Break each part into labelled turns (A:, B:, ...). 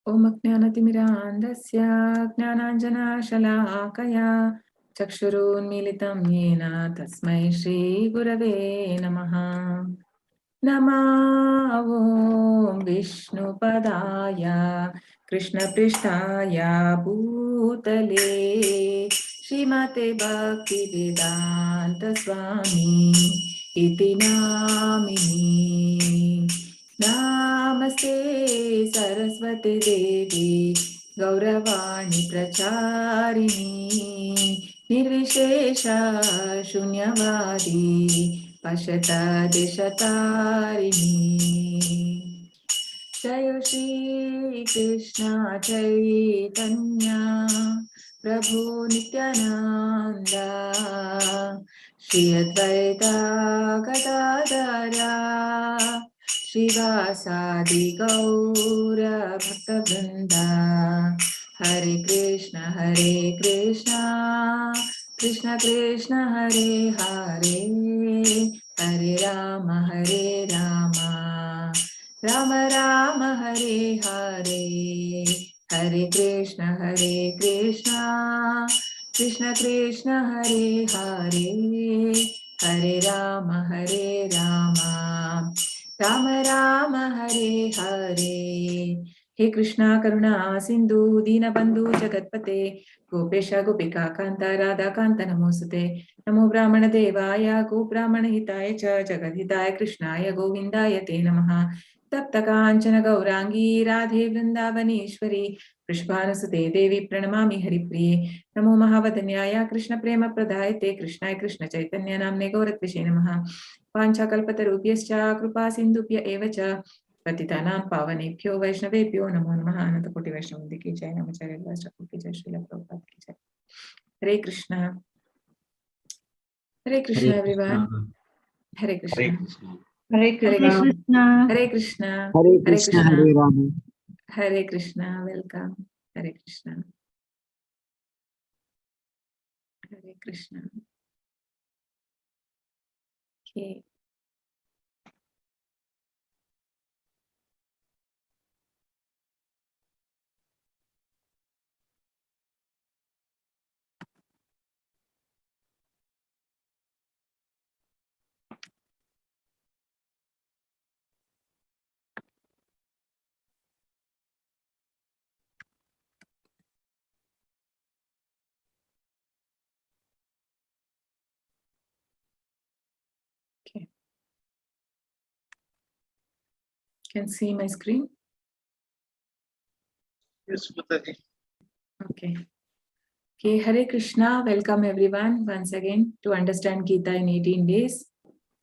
A: Om Ajnanatimirandasya Jnananjanashalakaya Chakshurunmilitam Yena Tasmai Shri Gurave Namaha. Namo Vishnupadaya Krishna Prishtaya Bhutale Srimate Bhaktivedanta Swami Iti Namini. Namaste Saraswati Devi Gauravani Pracharini Nirvishesha Shunyavadi Pashata Deshatarini. Jaya Shri Krishna Chaitanya Prabhu Nityananda Shri Advaita Gadadara Shivasadi Gaura Bhakta Vrinda. Hare Krishna Krishna Krishna Hare Hare, Hare Rama Rama Rama Hare Hare, Hare Krishna Krishna Krishna Hare Hare, Hare Rama Rama Rama Hare Hare. He Krishna Karuna Sindhu Dina Bandhu Jagatpate Gopesha Gopika Kanta Radha Kanta Namosate Namo Brahmana Devaya Go Brahmana Hitaya Cha Jagadhitaya Krishnaya Govindaya Te Namaha Tapta Kanchana Gaurangi Radhe Vrindavaneshwari Prishbhanasute Devi Pranamami Haripriye Namo Mahavadanyaya Krishna Prema Pradayate Krishnaya Krishna Chaitanya Namne Gauratvishe Namaha Pancha Kalpatarubhyascha Krupa Sindhubhya Evacha Patitanam Pavanebhyo Vaishnavebhyo Namo Namaha Ananta Koti Vaishnavandi ki jai Namacharya Vaishnava ki jai Srila Prabhupada ki jai. Hare Krishna. Hare Krishna everyone. Hare Krishna.
B: Hare Krishna.
A: Hare Krishna.
C: Hare Krishna. Hare Rama.
A: Hare Krishna. Welcome. Hare Krishna. Hare Krishna. Okay. Okay. Can see my screen?
D: Yes, Mataji.
A: Okay. Okay, Hare Krishna. Welcome everyone once again to understand Gita in 18 days.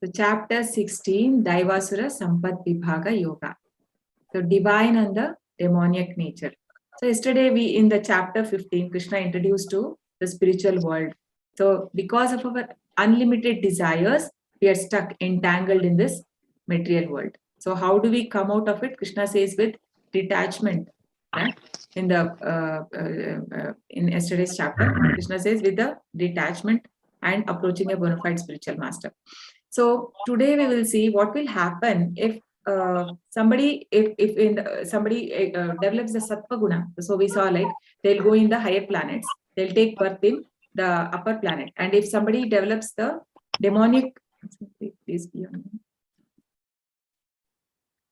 A: So chapter 16, Daivasura Sampad Vibhaga Yoga. So divine and the demoniac nature. So yesterday in the chapter 15, Krishna introduced to the spiritual world. So because of our unlimited desires, we are stuck, entangled in this material world. So how do we come out of it? Krishna says with detachment. Right? In yesterday's chapter, Krishna says with the detachment and approaching a bona fide spiritual master. So today we will see what will happen if somebody develops the sattva guna. So we saw like they'll go in the higher planets, they'll take birth in the upper planet, and if somebody develops the demonic, please be on.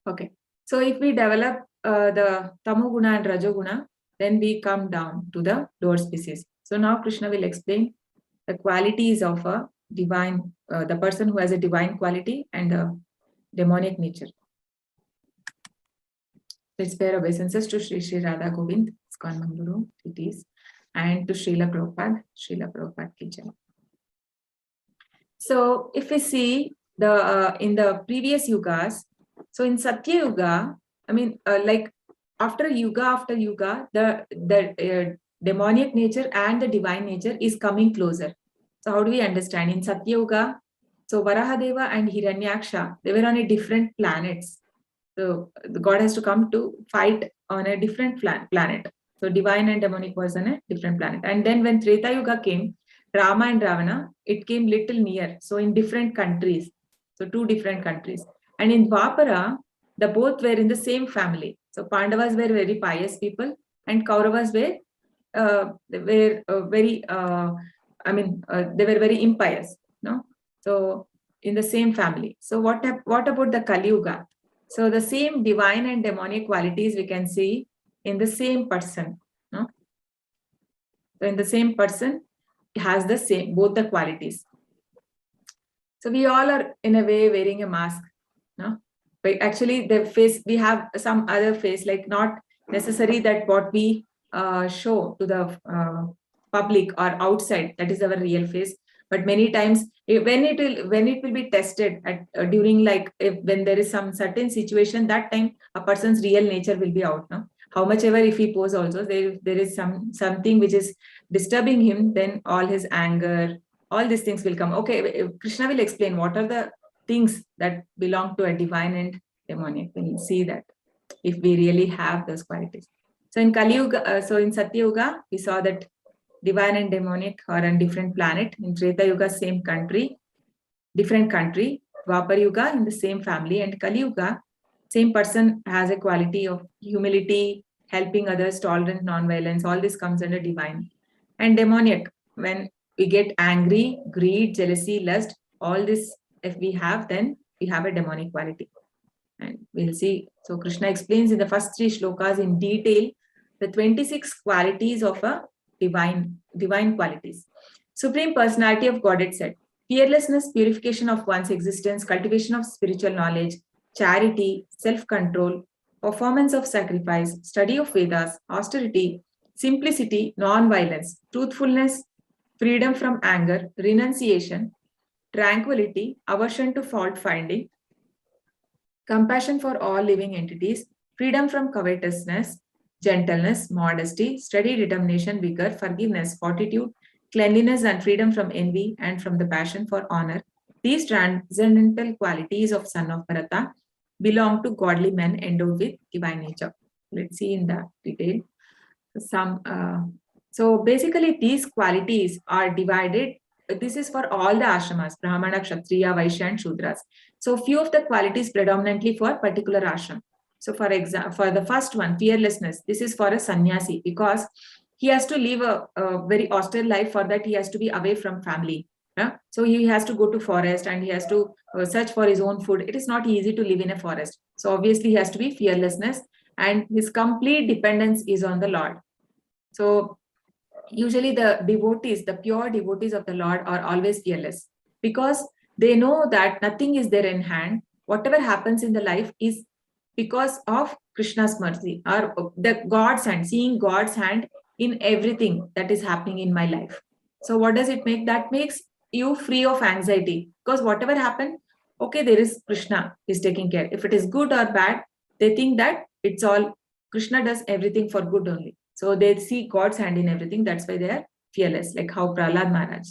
A: Okay, so if we develop the tamoguna and rajoguna, then we come down to the lower species. So now Krishna will explain the qualities of a divine, the person who has a divine quality and a demonic nature. Let's pay our obeisances to Sri Sri Radha Govind, ISKCON Mangaluru, it is, and to Srila Prabhupada ki jai. So if we see the in the previous yugas, so in Satya Yuga, I mean, like after yuga, the demoniac nature and the divine nature is coming closer. So how do we understand? In Satya Yuga, so Varahadeva and Hiranyaksha, they were on a different planets. So the God has to come to fight on a different planet. So divine and demonic was on a different planet. And then when Treta Yuga came, Rama and Ravana, it came little near. So in different countries. So two different countries. And in Dwapara, the both were in the same family. So Pandavas were very pious people, and Kauravas were very, they were very impious. No, so in the same family. So what about the Kali Yuga? So the same divine and demonic qualities we can see in the same person. No, so in the same person has the same both the qualities. So we all are in a way wearing a mask. No, but actually the face, we have some other face, like not necessary that what we show to the public or outside, that is our real face. But many times when it will be tested at during, like when there is some certain situation, that time a person's real nature will be out. No, how much ever if he pose also, there is something which is disturbing him, then all his anger, all these things will come. Okay, Krishna will explain what are the things that belong to a divine and demonic. We'll see that if we really have those qualities. So in Kali Yuga, so in Satya Yuga, we saw that divine and demonic are on different planet. In Treta Yuga, same country, different country. Dwapar Yuga, in the same family. And Kali Yuga, same person has a quality of humility, helping others, tolerant, non-violence. All this comes under divine. And demonic, when we get angry, greed, jealousy, lust, all this, if we have, then we have a demonic quality. And we'll see. So Krishna explains in the first 3 shlokas in detail the 26 qualities of a divine qualities. Supreme Personality of Godhead said, fearlessness, purification of one's existence, cultivation of spiritual knowledge, charity, self-control, performance of sacrifice, study of Vedas, austerity, simplicity, non-violence, truthfulness, freedom from anger, renunciation, tranquility, aversion to fault finding, compassion for all living entities, freedom from covetousness, gentleness, modesty, steady determination, vigor, forgiveness, fortitude, cleanliness, and freedom from envy and from the passion for honor. These transcendental qualities of son of Bharata belong to godly men endowed with divine nature. Let's see in the detail. So basically these qualities are divided. This is for all the ashramas, Brahmana, Kshatriya, Vaishya, and Shudras. So few of the qualities predominantly for particular ashram. So for example, for the first one, fearlessness, this is for a sannyasi because he has to live a very austere life. For that, he has to be away from family. Yeah? So he has to go to forest and he has to search for his own food. It is not easy to live in a forest. So obviously he has to be fearlessness, and his complete dependence is on the Lord. So usually the devotees, the pure devotees of the Lord are always fearless because they know that nothing is there in hand. Whatever happens in the life is because of Krishna's mercy or the God's hand, seeing God's hand in everything that is happening in my life. So what does it make? That makes you free of anxiety because whatever happened, okay, there is Krishna is taking care. If it is good or bad, they think that it's all Krishna does everything for good only. So they see God's hand in everything. That's why they are fearless, like how Prahlad Maharaj,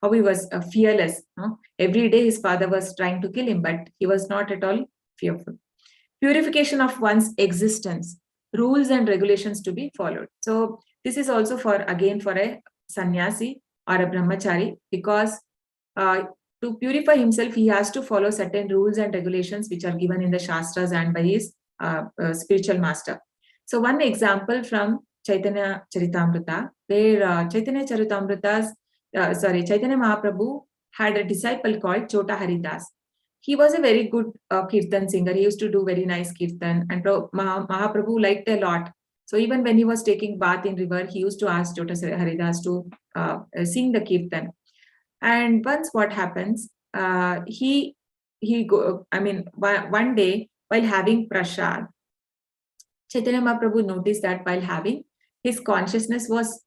A: how he was fearless. No? Every day his father was trying to kill him, but he was not at all fearful. Purification of one's existence, rules and regulations to be followed. So this is also for a sannyasi or a brahmachari because to purify himself, he has to follow certain rules and regulations which are given in the Shastras and by his spiritual master. So one example from Chaitanya Charitamrita, where Chaitanya Mahaprabhu had a disciple called Chota Haridas. He was a very good kirtan singer. He used to do very nice kirtan, and Mahaprabhu liked a lot. So even when he was taking bath in river, he used to ask Chota Haridas to sing the kirtan. And once what happens, one day while having prasad, Chaitanya Mahaprabhu noticed that while having, his consciousness was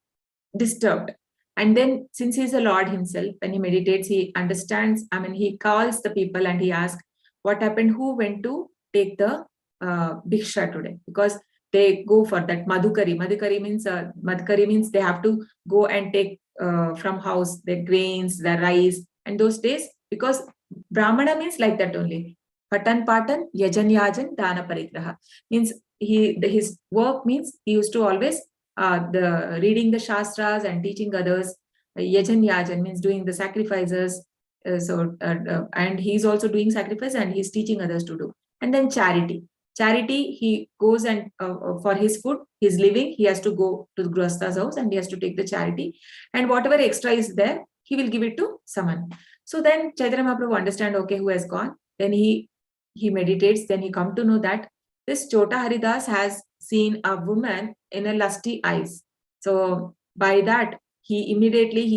A: disturbed. And then since he's a Lord himself, when he meditates, he understands, he calls the people and he asks, what happened? Who went to take the bhiksha today? Because they go for that madhukari. Madhukari means they have to go and take from house the grains, the rice. And those days, because Brahmana means like that only. Patan Patan, Yajan Yajan, Dana Parigraha. Means his work means he used to always the reading the Shastras and teaching others. Yajan Yajan means doing the sacrifices, And he's also doing sacrifice and he's teaching others to do. And then charity. Charity, he goes and for his food, his living, he has to go to the Grihastha's house and he has to take the charity. And whatever extra is there, he will give it to someone. So then Chaitanya Mahaprabhu understand, okay, who has gone? Then he meditates, then he come to know that this Chota Haridas has seen a woman in a lusty eyes. So by that, he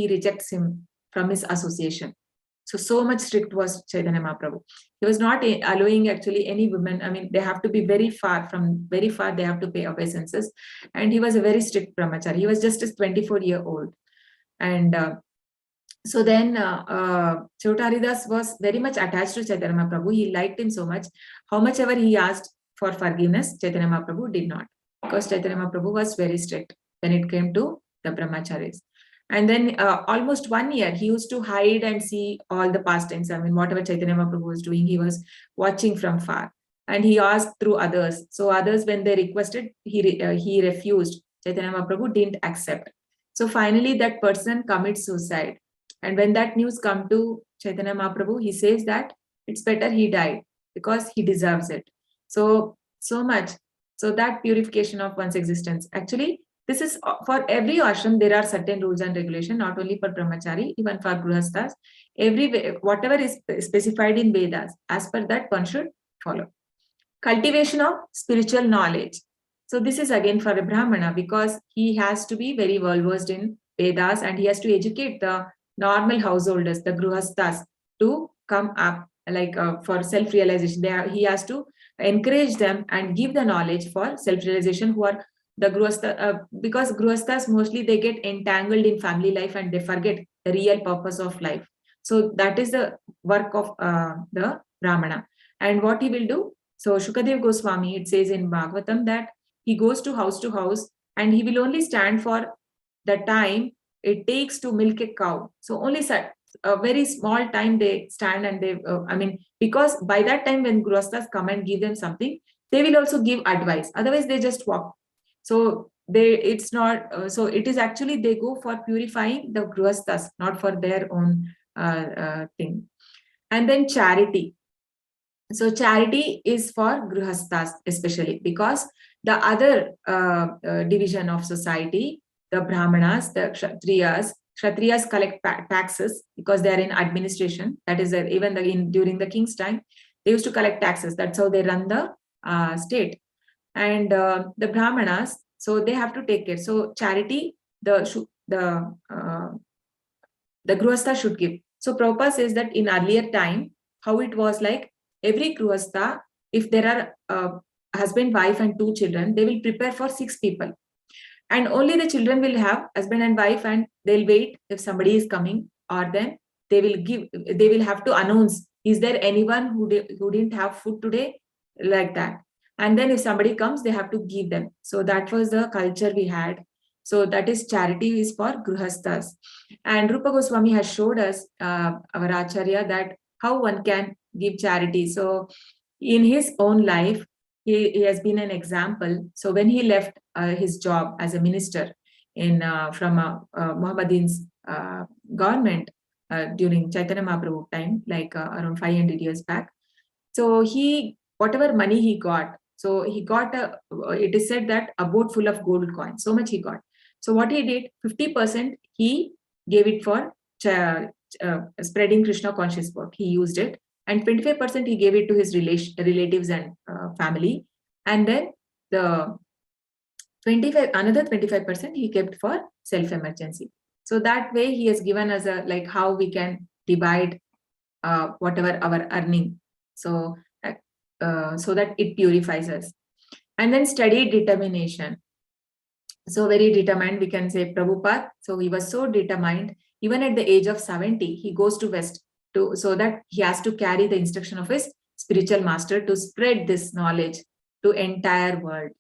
A: rejects him from his association. So much strict was Chaitanya Mahaprabhu. He was not allowing actually any women. I mean, they have to be very far, they have to pay obeisances. And he was a very strict brahmachari. He was just a 24-year-old. And so then Chota Haridas was very much attached to Chaitanya Mahaprabhu. He liked him so much. How much ever he asked for forgiveness, Chaitanya Mahaprabhu did not. Because Chaitanya Mahaprabhu was very strict when it came to the brahmacharis. And then almost 1 year, he used to hide and see all the pastimes. I mean, whatever Chaitanya Mahaprabhu was doing, he was watching from far. And he asked through others. So others, when they requested, he refused. Chaitanya Mahaprabhu didn't accept. So finally, that person commits suicide. And when that news come to Chaitanya Mahaprabhu, he says that it's better he died because he deserves it. So much. So that purification of one's existence. Actually, this is for every ashram, there are certain rules and regulations, not only for brahmachari, even for grihasthas. Whatever is specified in Vedas, as per that one should follow. Cultivation of spiritual knowledge. So this is again for a Brahmana because he has to be very well versed in Vedas and he has to educate the normal householders, the grihasthas, to come up like for self-realization. He has to encourage them and give the knowledge for self-realization who are the grihastha, because grihasthas mostly they get entangled in family life and they forget the real purpose of life. So that is the work of the Brahmana. And what he will do? So Shukadev Goswami, it says in Bhagavatam that he goes to house and he will only stand for the time it takes to milk a cow. So only a very small time they stand and they, because by that time when grihasthas come and give them something, they will also give advice. Otherwise, they just walk. So it's not, so it is actually they go for purifying the grihasthas, not for their own thing. And then charity. So charity is for grihasthas especially because the other division of society, the brahmanas, the kshatriyas collect taxes because they are in administration. That is even during the king's time, they used to collect taxes. That's how they run the state. And the brahmanas, so they have to take care. So charity, the grihastha should give. So Prabhupada says that in earlier time, how it was like every grihastha, if there are husband, wife, and 2 children, they will prepare for 6 people. And only the children will have husband and wife, and they'll wait if somebody is coming, or then they will have to announce, is there anyone who didn't have food today? Like that. And then if somebody comes, they have to give them. So that was the culture we had. So that is charity is for grihasthas. And Rupa Goswami has showed us, our Acharya, that how one can give charity. So in his own life, he has been an example. So when he left his job as a minister from Muhammadin's government during Chaitanya Mahaprabhu time, like around 500 years back. So whatever money he got, so he got it is said that a boat full of gold coins, so much he got. So what he did, 50% he gave it for spreading Krishna conscious work. He used it. And 25% he gave it to his relatives and family. And then the another 25% he kept for self-emergency. So that way he has given us like how we can divide whatever our earning. So that it purifies us. And then steady determination. So very determined, we can say Prabhupada. So he was so determined, even at the age of 70, he goes to West so that he has to carry the instruction of his spiritual master to spread this knowledge to entire world.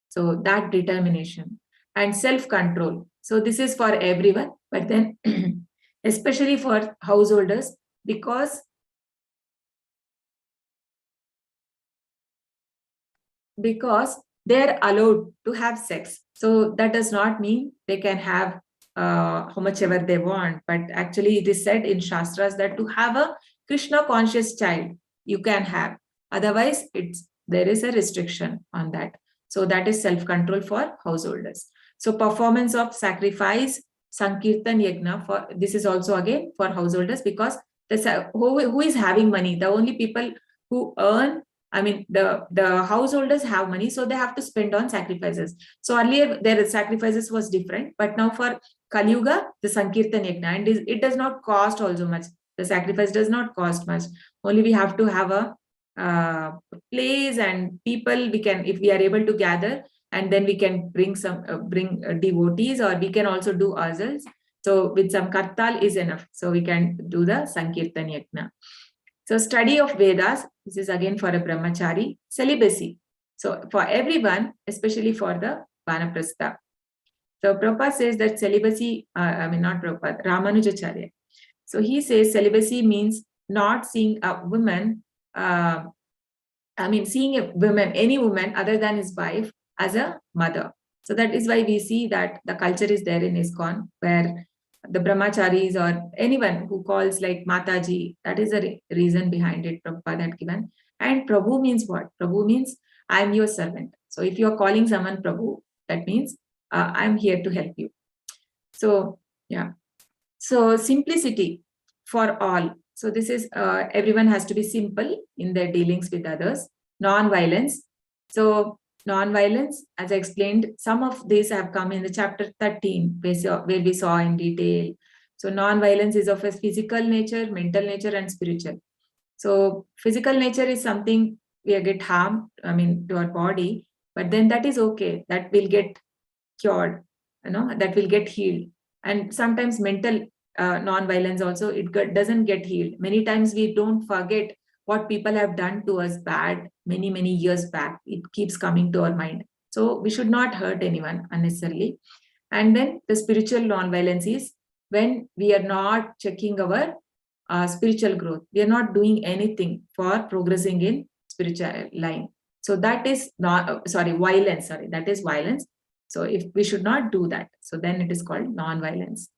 A: So that determination and self-control. So this is for everyone, but then especially for householders, because they're allowed to have sex. So that does not mean they can have how much ever they want. But actually, it is said in Shastras that to have a Krishna conscious child, you can have. Otherwise, there is a restriction on that. So that is self-control for householders. So performance of sacrifice, Sankirtan Yajna, for this is also again for householders, because who is having money? The only people who earn, I mean, the householders have money, so they have to spend on sacrifices. So earlier their sacrifices was different, but now for Kali Yuga, the Sankirtan Yajna, and it does not cost also much. The sacrifice does not cost much. Only we have to have a place and people. We can, if we are able to gather, and then we can bring devotees, or we can also do ourselves. So with some kartal is enough. So we can do the Sankirtan Yajna. So study of Vedas, this is again for a brahmachari. Celibacy, so for everyone, especially for the vanaprastha. So Prabhupada says that celibacy, not Prabhupada, Ramanujacharya. So he says celibacy means not seeing a woman, seeing a woman, any woman other than his wife, as a mother. So that is why we see that the culture is there in ISKCON, where the brahmacharis or anyone who calls like Mataji, that is the reason behind it, Prabhupada had given. And Prabhu means what? Prabhu means I am your servant. So if you are calling someone Prabhu, that means I am here to help you. So yeah. So simplicity for all. So this is everyone has to be simple in their dealings with others. Non-violence. So non-violence, as I explained, some of these have come in the chapter 13, where we saw in detail. So non-violence is of a physical nature, mental nature, and spiritual. So physical nature is something we get harmed, to our body, but then that is okay. That will get cured, that will get healed. And sometimes mental non-violence also, it doesn't get healed. Many times we don't forget what people have done to us bad many, many years back. It keeps coming to our mind. So we should not hurt anyone unnecessarily. And then the spiritual non-violence is when we are not checking our spiritual growth. We are not doing anything for progressing in spiritual line. So that is violence. That is violence. So if we should not do that, so then it is called non-violence.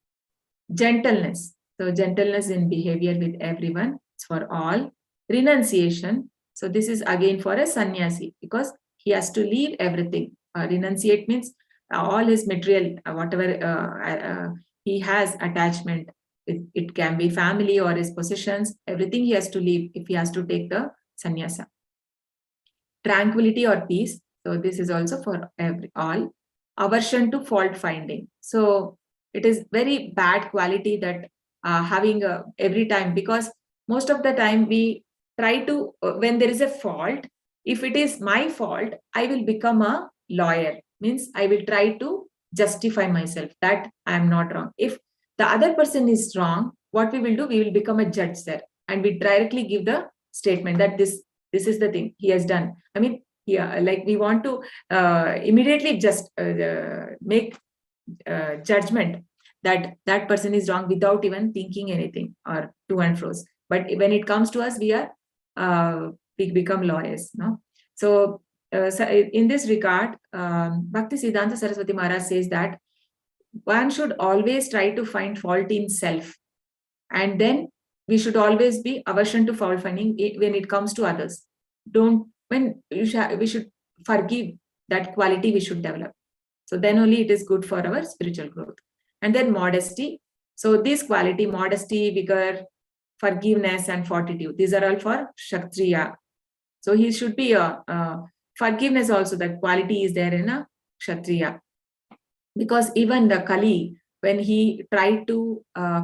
A: Gentleness. So gentleness in behavior with everyone. It's for all. Renunciation. So this is again for a sannyasi, because he has to leave everything. Renunciate means all his material, whatever he has attachment. It can be family or his possessions. Everything he has to leave if he has to take the sannyasa. Tranquility or peace. So this is also for all. Aversion to fault finding. So it is very bad quality that having every time, because most of the time we try to, when there is a fault, if it is my fault, I will become a lawyer. Means I will try to justify myself that I am not wrong. If the other person is wrong, what we will do, we will become a judge there, and we directly give the statement that this is the thing he has done. Like we want to immediately just make judgment that that person is wrong without even thinking anything or to and fro's. But when it comes to us, we become lawyers, no? So in this regard, Bhakti Siddhanta Saraswati Maharaj says that one should always try to find fault in self, and then we should always be aversion to fault finding when it comes to others. We should forgive. That quality we should develop. So then only it is good for our spiritual growth. And then modesty. So this quality, modesty, vigor, forgiveness, and fortitude, these are all for Kshatriya. So he should be forgiveness also. That quality is there in a Kshatriya. Because even the Kali, when he tried to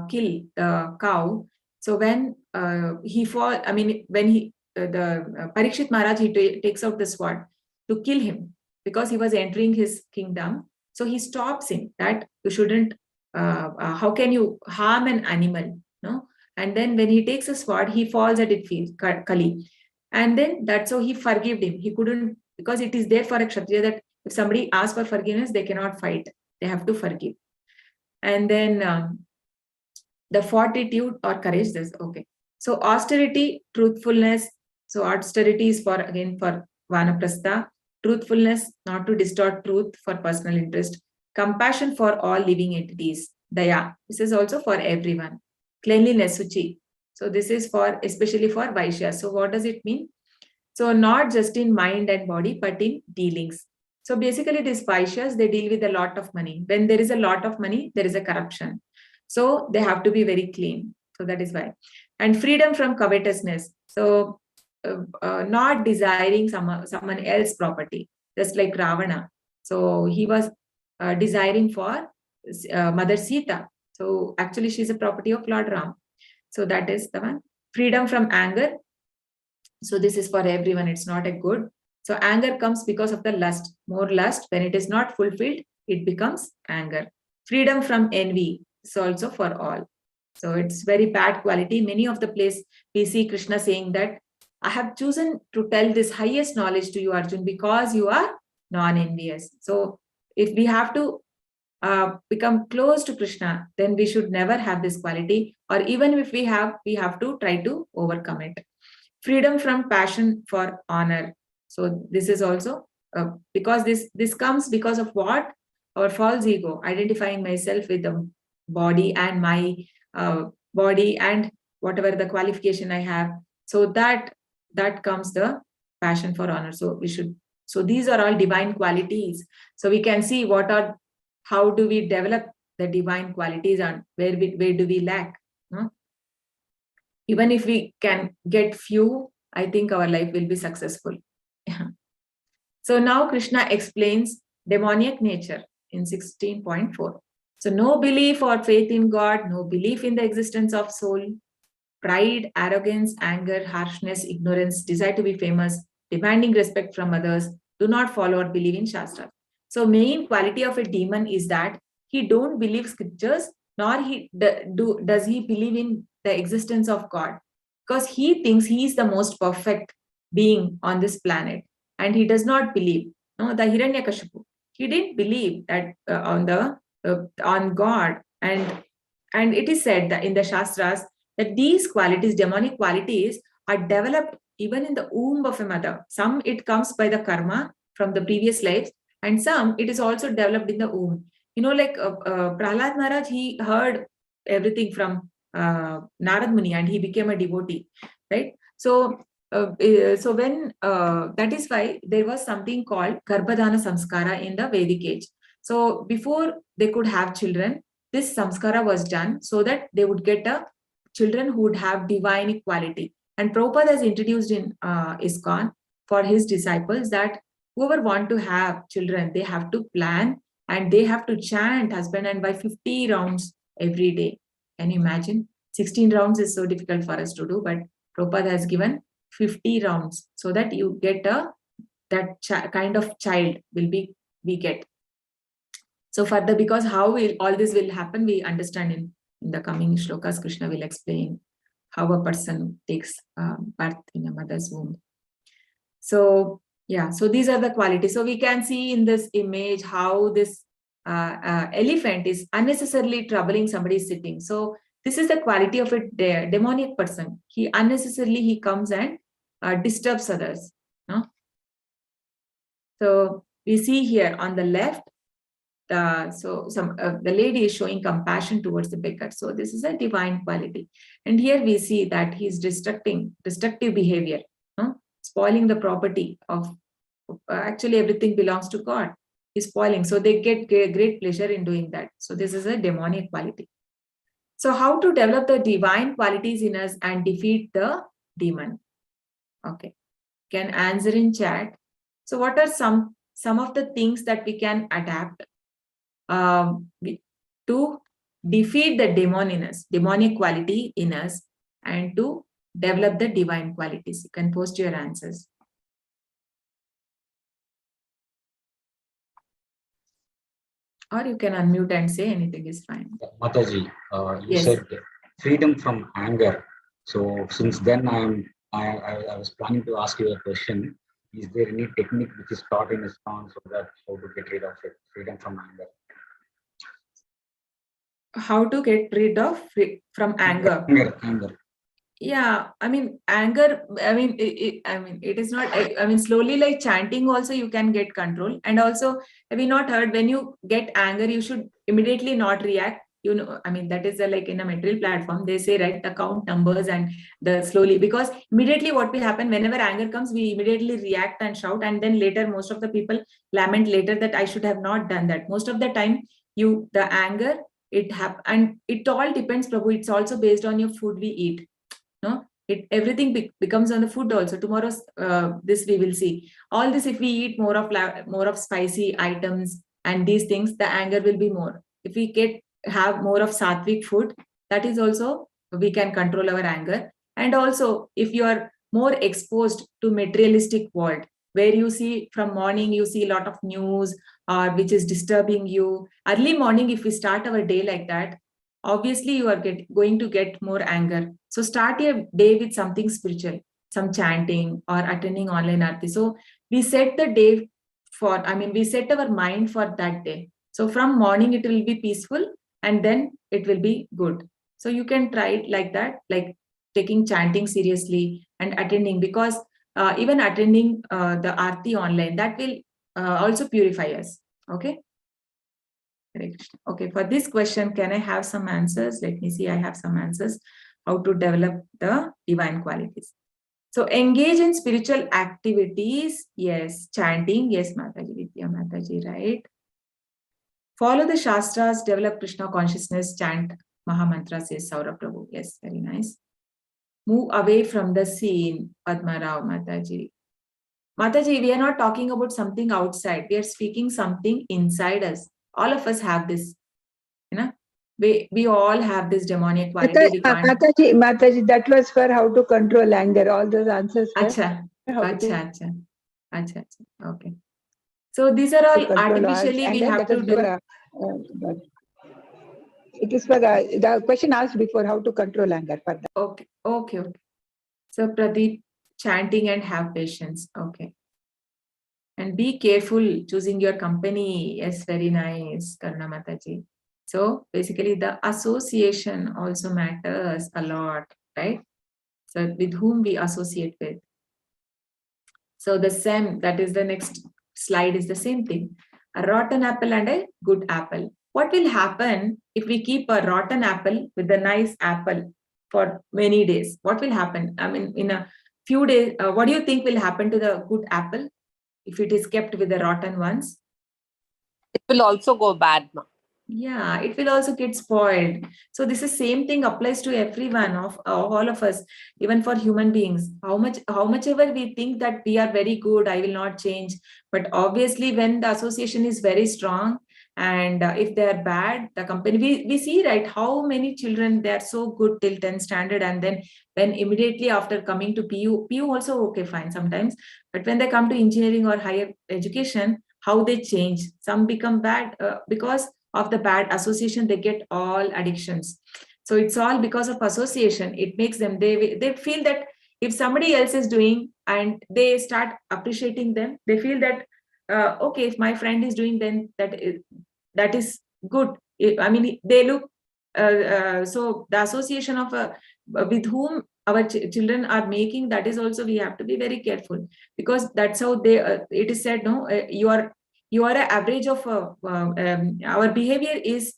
A: kill the cow, so when Parikshit Maharaj, he takes out the sword to kill him because he was entering his kingdom. So he stops him that you shouldn't, how can you harm an animal? No? And then when he takes a sword, he falls at its feet, Kali. And then that's how he forgave him. He couldn't, because it is there for a Kshatriya that if somebody asks for forgiveness, they cannot fight. They have to forgive. And then the fortitude or courage, this, okay. So austerity, truthfulness. So austerity is for Vanaprastha. Truthfulness, not to distort truth for personal interest. Compassion for all living entities. Daya. This is also for everyone. Cleanliness, Suchi. So this is for especially for Vaishyas. So what does it mean? So not just in mind and body, but in dealings. So basically these Vaishyas, they deal with a lot of money. When there is a lot of money, there is a corruption. So they have to be very clean. So that is why. And freedom from covetousness. So not desiring someone else's property, just like Ravana. So he was desiring for Mother Sita. So actually she's a property of Lord Ram. So that is the one. Freedom from anger. So this is for everyone. It's not a good. So anger comes because of the lust. More lust. When it is not fulfilled, it becomes anger. Freedom from envy is also for all. So it's very bad quality. Many of the place we see Krishna saying that I have chosen to tell this highest knowledge to you, Arjun, because you are non-envious. So if we have to become close to Krishna, then we should never have this quality. Or even if we have to try to overcome it. Freedom from passion for honor. So this is also because this comes because of what? Our false ego, identifying myself with the body and my body and whatever the qualification I have. So that comes the passion for honor. So we should. So these are all divine qualities. So we can see how do we develop the divine qualities and where do we lack? No? Even if we can get few, I think our life will be successful. So now Krishna explains demoniac nature in 16.4. So no belief or faith in God, no belief in the existence of soul, pride, arrogance, anger, harshness, ignorance, desire to be famous, demanding respect from others, do not follow or believe in Shastra. So main quality of a demon is that he don't believe scriptures, nor does he believe in the existence of God, because he thinks he is the most perfect being on this planet, and he does not believe. No, the Hiranyakashipu, he didn't believe that on God, and it is said that in the Shastras that these qualities, demonic qualities, are developed even in the womb of a mother. Some it comes by the karma from the previous lives, and some it is also developed in the womb. Like Prahlad Maharaj, he heard everything from Narad Muni and he became a devotee, right? So when that is why there was something called Garbhadana Samskara in the Vedic age. So before they could have children, this samskara was done so that they would get children who would have divine equality. And Prabhupada has introduced in ISKCON for his disciples that whoever want to have children, they have to plan and they have to chant husband and wife 50 rounds every day. Can you imagine? 16 rounds is so difficult for us to do, but Prabhupada has given 50 rounds so that you get kind of child we get. So further, because how all this will happen, we understand in the coming shlokas. Krishna will explain how a person takes birth in a mother's womb. So yeah, so these are the qualities. So we can see in this image how this elephant is unnecessarily troubling somebody sitting. So this is the quality of a demoniac person. He unnecessarily comes and disturbs others. No? So we see here on the left, the lady is showing compassion towards the beggar. So this is a divine quality. And here we see that he's destructive behavior, spoiling the property of actually everything belongs to God. He's spoiling. So they get great pleasure in doing that. So this is a demonic quality. So how to develop the divine qualities in us and defeat the demon? Okay. Can answer in chat. So what are some of the things that we can adapt to defeat the demon in us, demonic quality in us, and to develop the divine qualities? You can post your answers. Or you can unmute and say anything is fine.
C: Mataji, you
A: Yes.
C: said freedom from anger. So since then I was planning to ask you a question. Is there any technique which is taught in ISKCON so that how to get rid of it, freedom from anger?
A: How to get rid of from anger?
C: Anger.
A: Yeah, I mean, anger, it is not, slowly like chanting also you can get control. And also, have you not heard when you get anger, you should immediately not react. you know, I mean, that is like in a material platform, they say, right, the count numbers and the slowly, because immediately what will happen whenever anger comes, we immediately react and shout. And then later, most of the people lament later that I should have not done that. Most of the time, the anger, and it all depends, Prabhu. It's also based on your food we eat. No, everything becomes on the food also. Tomorrow's this we will see. All this, if we eat more of spicy items and these things, the anger will be more. If we have more of sattvic food, that is also, we can control our anger. And also, if you are more exposed to materialistic world, where you see from morning, you see a lot of news or which is disturbing you. Early morning, if we start our day like that, obviously you are going to get more anger. So start your day with something spiritual, some chanting or attending online arti. So we set the day we set our mind for that day. So from morning it will be peaceful and then it will be good. So you can try it like that, like taking chanting seriously and attending, because even attending the arti online, that will also purify us. Okay. Okay, for this question, can I have some answers? Let me see, I have some answers. How to develop the divine qualities. So engage in spiritual activities. Yes. Chanting. Yes, Mataji, Vidya Mataji, right? Follow the Shastras, develop Krishna consciousness, chant Mahamantra, says Saurabh Prabhu. Yes, very nice. Move away from the scene, Padma Rao Mataji. Mataji, we are not talking about something outside. We are speaking something inside us. All of us have this. You know, we all have this demonic quality.
B: Mataji, that was for how to control anger. All those answers.
A: Acha. Okay. So these are all artificially we have to do.
B: It is for the question asked before, how to control anger. For that.
A: Okay. So Pradeep, chanting and have patience. Okay. And be careful choosing your company. Yes, very nice, Karna Mataji. So basically the association also matters a lot, right? So with whom we associate with. So the same, that is the next slide, is the same thing. A rotten apple and a good apple. What will happen if we keep a rotten apple with a nice apple for many days? What will happen? I mean, in a few days, what do you think will happen to the good apple if it is kept with the rotten ones?
D: It will also go bad, ma.
A: Yeah, it will also get spoiled. So this is same thing applies to everyone, of all of us, even for human beings. How much ever we think that we are very good, I will not change. But obviously when the association is very strong, and if they are bad, the company, we see, right, how many children, they are so good till 10th standard, and then when immediately after coming to PU also okay, fine sometimes. But when they come to engineering or higher education, how they change. Some become bad because of the bad association, they get all addictions. So it's all because of association. It makes them, they feel that if somebody else is doing and they start appreciating them, they feel that okay, if my friend is doing, then that is good. I mean, they look so the association of with whom our children are making, that is also, we have to be very careful, because that's how they it is said, no, you are an average of our behavior is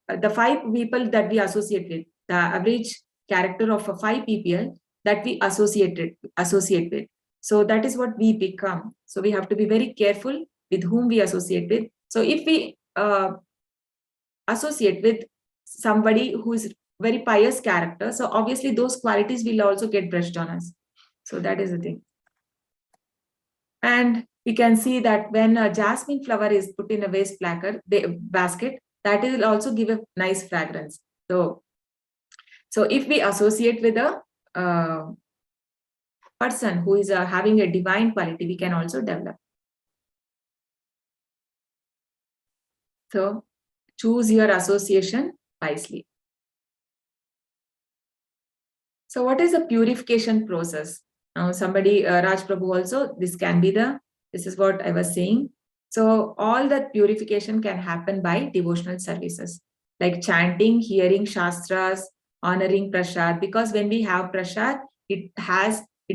A: the 5 people that we associate with, the average character of 5 people that we associate with. So that is what we become. So we have to be very careful with whom we associate with. So if we associate with somebody who is very pious character, so obviously those qualities will also get brushed on us. So that is the thing. And we can see that when a jasmine flower is put in a waste basket, that will also give a nice fragrance. So if we associate with a person who is having a divine quality, we can also develop. So choose your association wisely. So what is the purification process? Now somebody, Raj Prabhu also, this is what I was saying. So all that purification can happen by devotional services, like chanting, hearing Shastras, honoring Prasad, because when we have Prasad, it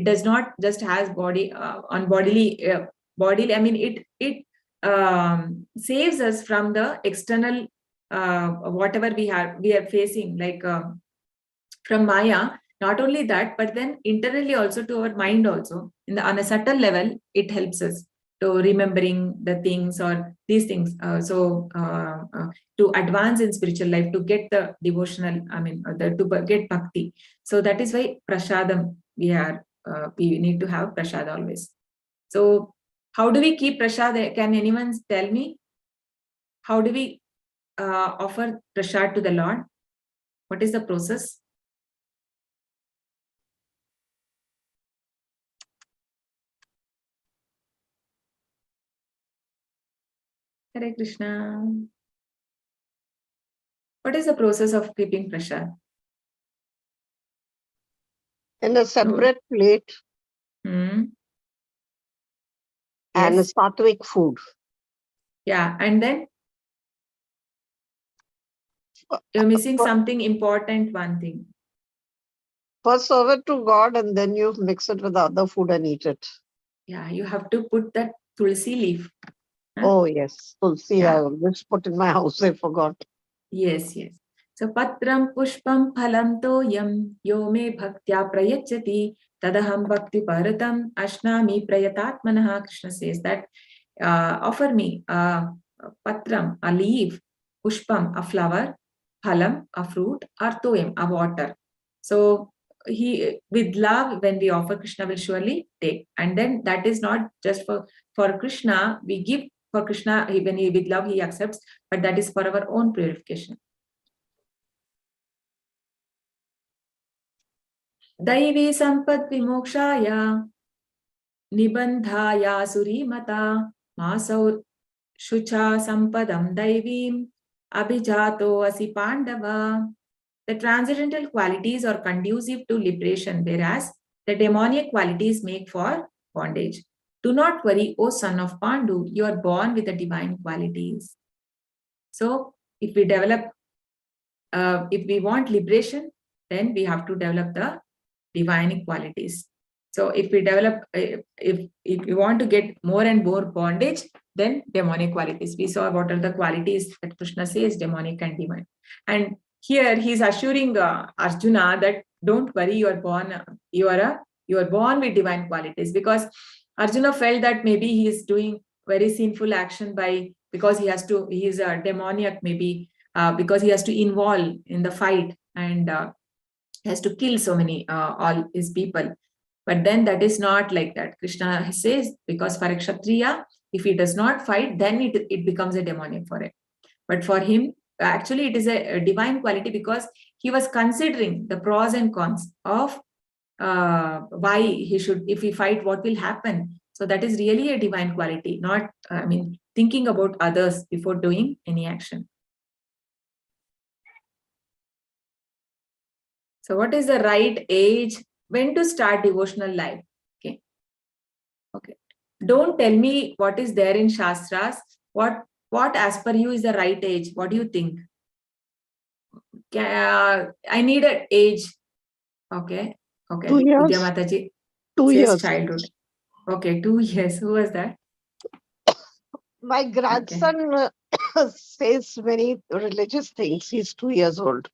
A: does not just has bodily, I mean, it saves us from the external whatever we are facing, like from Maya. Not only that, but then internally also to our mind also, on a subtle level, it helps us to remembering the things or these things. To advance in spiritual life, to get the devotional, to get bhakti. So that is why prasadam we need to have prasad always. So how do we keep prasad? Can anyone tell me? How do we offer prasad to the Lord? What is the process? Hare Krishna. What is the process of keeping prasad?
E: In a separate plate
A: Hmm.
E: and
A: Yes.
E: sattvic food.
A: Yeah, and then you're missing something important, one thing.
E: First serve it to God and then you mix it with other food and eat it.
A: Yeah, you have to put that tulsi leaf. Huh?
E: Oh yes, tulsi,
A: Yeah.
E: I always put in my house, I forgot.
A: Yes, yes. So patram pushpam phalam toyam yo me bhaktya prayachati tadaham bhakti bharatam ashnami prayatatmanaha. Krishna says that offer me patram, a leaf, pushpam, a flower, phalam, a fruit, or toyam, a water. So he, with love, when we offer, Krishna will surely take. And then that is not just for Krishna, we give for Krishna, when he with love he accepts, but that is for our own purification. Daivi sampad vimokshaya nibandhaya surimata masaur shucha sampadam daivim abhijato asi pandava. The transcendental qualities are conducive to liberation, whereas the demoniac qualities make for bondage. Do not worry, O son of Pandu, you are born with the divine qualities. So, if we develop, if we want liberation, then we have to develop the divine qualities. So, if we develop, if we want to get more and more bondage, then demonic qualities. We saw what are the qualities that Krishna says, demonic and divine. And here he is assuring Arjuna that don't worry, you are born with divine qualities, because Arjuna felt that maybe he is doing very sinful action because he is a demoniac, maybe because he has to involve in the fight and has to kill so many all his people. But then that is not like that. Krishna says, because for a Kshatriya, if he does not fight, then it becomes a demoniac for it. But for him, actually it is a divine quality, because he was considering the pros and cons of why he should, if he fight, what will happen. So that is really a divine quality, not, thinking about others before doing any action. So what is the right age when to start devotional life? Okay. Don't tell me what is there in Shastras. What as per you is the right age? What do you think? I need an age. Okay.
E: 2 years.
A: Vidya Mataji
E: 2
A: says
E: years.
A: childhood. Okay, 2 years. Who was that?
E: My grandson says many religious things. He's 2 years old.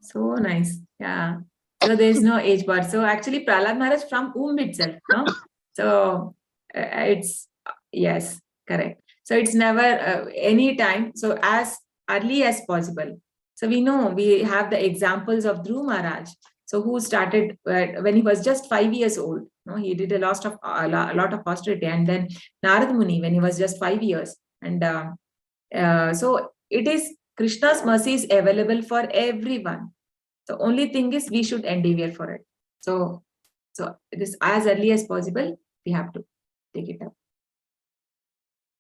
A: So nice. Yeah. So there is no age bar. So actually Prahlad Maharaj from womb itself, no? So it's, yes, correct. So it's never any time. So as early as possible. So we know, we have the examples of Dhruv Maharaj. So who started when he was just 5 years old. No, he did a lot of austerity. And then Narad Muni when he was just 5 years. And so it is Krishna's mercy is available for everyone. The only thing is we should endeavor for it. So it is as early as possible, we have to take it up.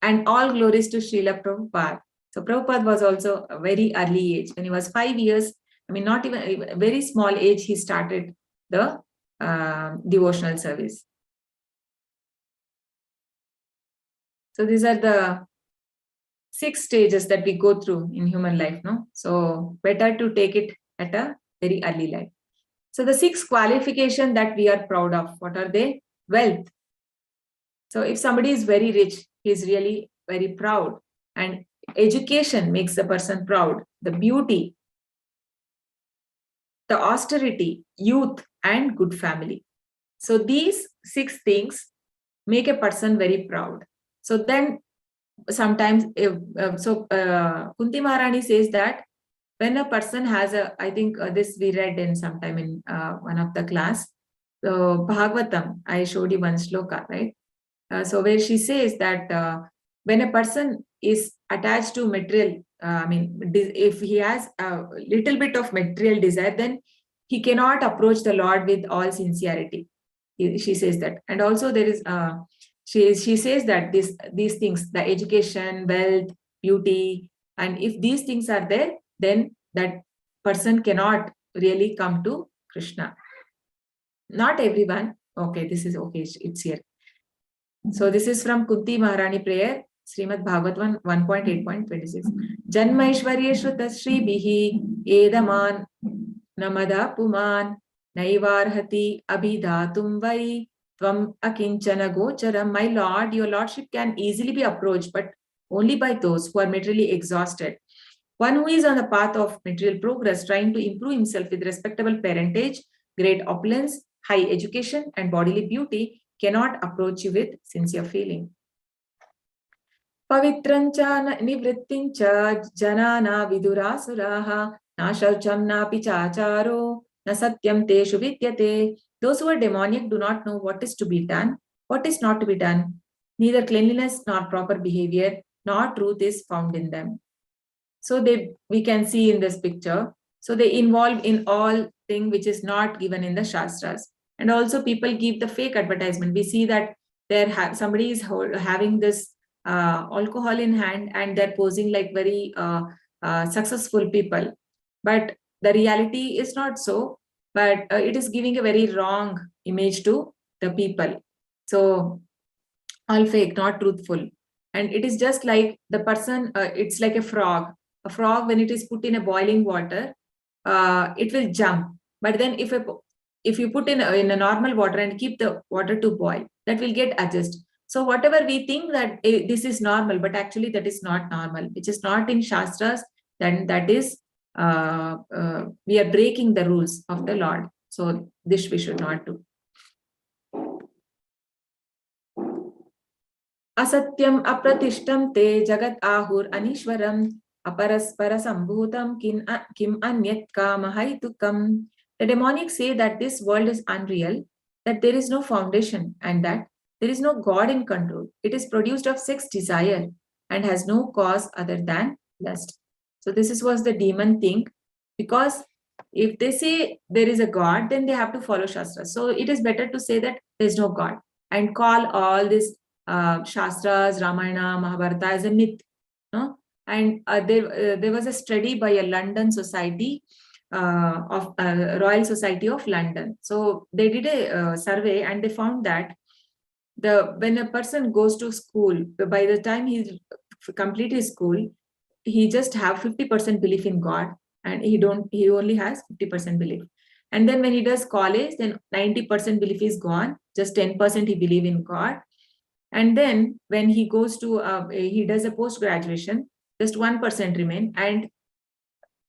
A: And all glories to Srila Prabhupada. So Prabhupada was also a very early age. When he was 5 years, not even a very small age, he started the devotional service. So these are the 6 stages that we go through in human life, no? So better to take it at a very early life. So the 6 qualifications that we are proud of, what are they? Wealth. So if somebody is very rich, he is really very proud. And Education makes the person proud. The beauty, the austerity, youth, and good family. So these 6 things make a person very proud. So then sometimes, Kunti Maharani says that when a person has I think this we read in sometime in one of the class, Bhagavatam, I showed you one shloka, right? So where she says that when a person is attached to material, if he has a little bit of material desire, then he cannot approach the Lord with all sincerity. She says that. And also there is, she says that these things, the education, wealth, beauty, and if these things are there, then that person cannot really come to Krishna. Not everyone. Okay, this is okay, it's here. So this is from Kunti Maharani prayer, Srimad Bhagavatam 1.8.26. Janmaishvarye Shruta Shribihi Edaman Namada Puman Naivarhati Abhidatum Vai Tvam Akinchana Gocharam. My Lord, your Lordship can easily be approached, but only by those who are materially exhausted. One who is on the path of material progress, trying to improve himself with respectable parentage, great opulence, high education, and bodily beauty, cannot approach you with sincere feeling. Pavitrancha nivrittincha janana vidurasuraha na shaucham na pichacharo na satyam teshu vidyate. Those who are demoniac do not know what is to be done, what is not to be done. Neither cleanliness nor proper behavior nor truth is found in them. So we can see in this picture. So they involve in all thing which is not given in the Shastras. And also people give the fake advertisement. We see that somebody is having this alcohol in hand and they're posing like very successful people. But the reality is not so, but it is giving a very wrong image to the people. So all fake, not truthful. And it is just like the person, it's like a frog. A frog, when it is put in a boiling water, it will jump. But then if you put in a normal water and keep the water to boil, that will get adjusted. So whatever we think that this is normal, but actually that is not normal, which is not in Shastras, then that is, we are breaking the rules of the Lord. So this we should not do. Asatyam apratishtam te jagat ahur anishwaram aparaspara sambhutam kim anyat kamahaitukam. The demonic say that this world is unreal, that there is no foundation, and that there is no God in control. It is produced of sex desire and has no cause other than lust. So this is what the demon think, because if they say there is a God, then they have to follow Shastra. So it is better to say that there is no God and call all this Shastras, Ramayana, Mahabharata as a myth. No? And there was a study by a London society of Royal Society of London. So they did a survey and they found that when a person goes to school, by the time he completes his school, he just have 50% belief in God, and he only has 50% belief. And then when he does college, then 90% belief is gone, just 10% he believe in God. And then when he goes to he does a post graduation, just 1% remain, and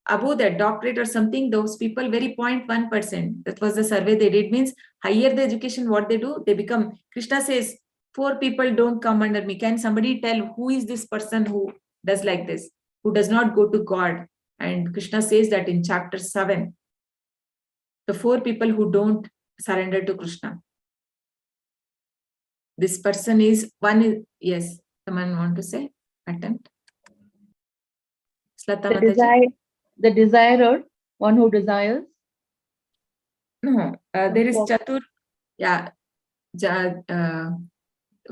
A: above that doctorate or something, those people very 0.1%. That was the survey they did. Means higher the education, what they do, they become. Krishna says 4 people don't come under me. Can somebody tell who is this person who does like this, who does not go to God? And Krishna says that in chapter 7, the 4 people who don't surrender to Krishna. This person is one. Yes, someone want to say? Attempt.
F: The desirer, one who desires.
A: No, there is Chatur. Yeah,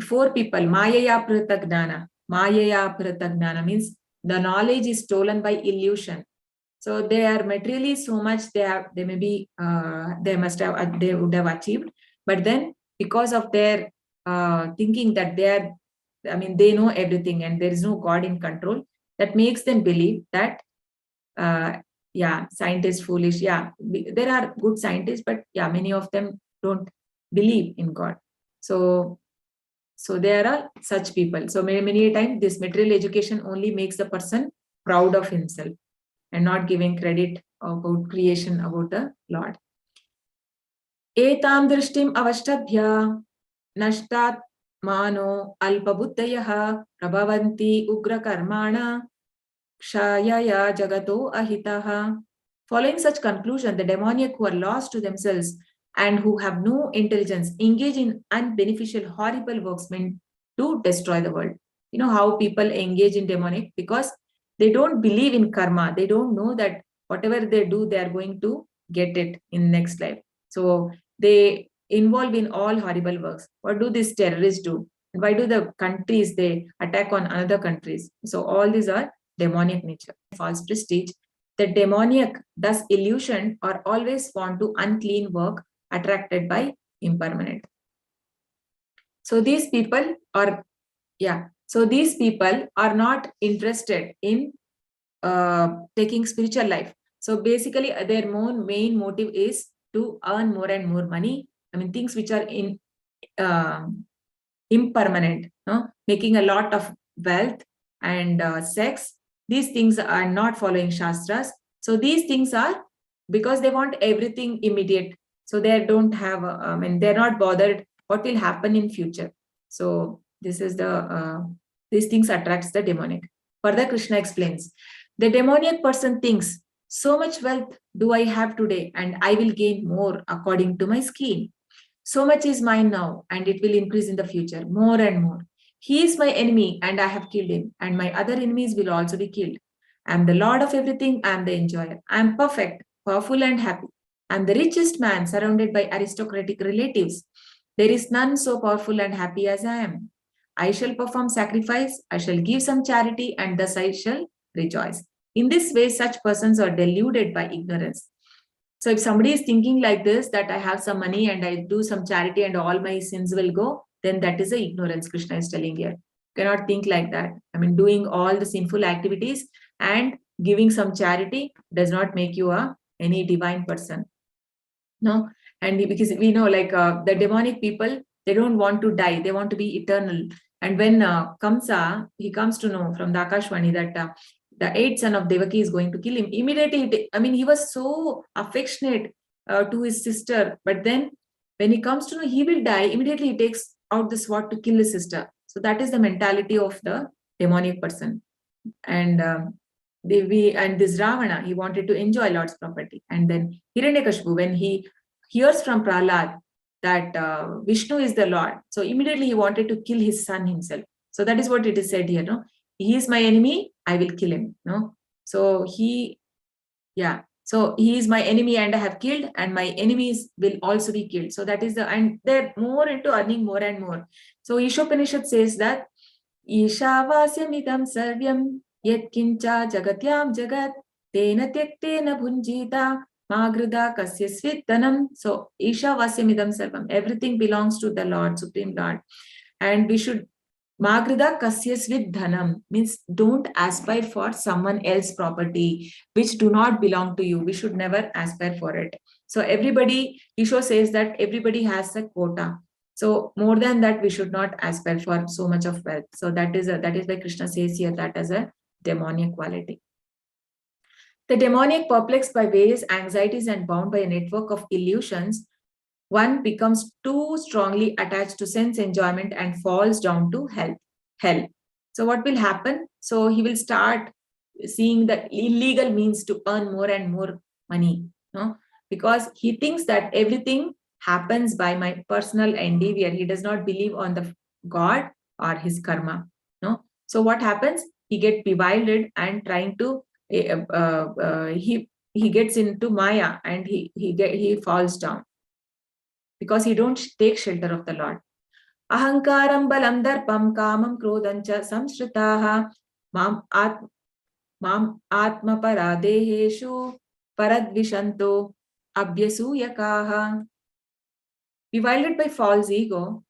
A: 4 people. Mayaya pratagnana. Mayaya pratagnana means the knowledge is stolen by illusion. So they are materially so much they may be they would have achieved, but then because of their thinking that they know everything and there is no God in control, that makes them believe that scientists foolish. There are good scientists, but many of them don't believe in God. So So there are such people. So many a time this material education only makes the person proud of himself and not giving credit about creation, about the Lord. Etam drishtim avashtabhya nashtat mano alpabuddhayah prabhavanti ugra karmana kshayaya jagato ahitaha. Following such conclusion, the demoniac who are lost to themselves and who have no intelligence engage in unbeneficial, horrible works meant to destroy the world. You know how people engage in demonic? Because they don't believe in karma. They don't know that whatever they do, they are going to get it in next life. So they involve in all horrible works. What do these terrorists do? Why do the countries, they attack on other countries? So all these are demonic nature. False prestige. The demoniac, thus illusion, are always fond to unclean work attracted by impermanent. So these people are, so these people are not interested in taking spiritual life. So basically their main motive is to earn more and more money. I mean, things which are in impermanent, making a lot of wealth and sex. These things are not following Shastras. So these things are because they want everything immediate. So they don't have, they're not bothered what will happen in future. So this is these things attracts the demonic. Further, Krishna explains, the demoniac person thinks, so much wealth do I have today and I will gain more according to my scheme. So much is mine now and it will increase in the future, more and more. He is my enemy and I have killed him, and my other enemies will also be killed. I am the Lord of everything, I am the enjoyer. I am perfect, powerful and happy. I am the richest man surrounded by aristocratic relatives. There is none so powerful and happy as I am. I shall perform sacrifice, I shall give some charity, and thus I shall rejoice. In this way, such persons are deluded by ignorance. So if somebody is thinking like this, that I have some money and I do some charity and all my sins will go, then that is a ignorance Krishna is telling here. You cannot think like that. I mean, doing all the sinful activities and giving some charity does not make you any divine person. No, and because we know like the demonic people, they don't want to die. They want to be eternal. And when Kamsa, he comes to know from the Akashvani that the eighth son of Devaki is going to kill him. Immediately, he was so affectionate to his sister. But then when he comes to know he will die, immediately he takes out the sword to kill his sister. So that is the mentality of the demonic person. And this Ravana, he wanted to enjoy Lord's property. And then Hiranyakashipu, when he hears from Prahlad that Vishnu is the Lord, so immediately he wanted to kill his son himself. So that is what it is said here, no? He is my enemy, I will kill him, no? So he is my enemy and I have killed, and my enemies will also be killed. So that is and they're more into earning more and more. So Ishopanishad says that Ishavasyamidam sarvyam yet kincha jagatyam jagat tena tyaktena bhunjita magrida kasya svidhanam. So Ishavasyamidam sarvam, everything belongs to the Lord, Supreme Lord. And we should Magrida kasyas with dhanam, means don't aspire for someone else's property which do not belong to you. We should never aspire for it. So everybody, Isho says that everybody has a quota. So more than that, we should not aspire for so much of wealth. So that is why Krishna says here that as a demoniac quality. The demoniac, perplexed by various anxieties and bound by a network of illusions, one becomes too strongly attached to sense enjoyment and falls down to hell. So what will happen? So he will start seeing the illegal means to earn more and more money, no? Because he thinks that everything happens by my personal endeavor. He does not believe on the God or his karma, no? So what happens? He gets bewildered and trying to he gets into Maya and he falls down, because he don't take shelter of the Lord. Ahankaram balam darpam kamam krodhancha samshritaha mam atma paradeheshu paradvishanto abhyasuyakaha. Bewildered by false ego,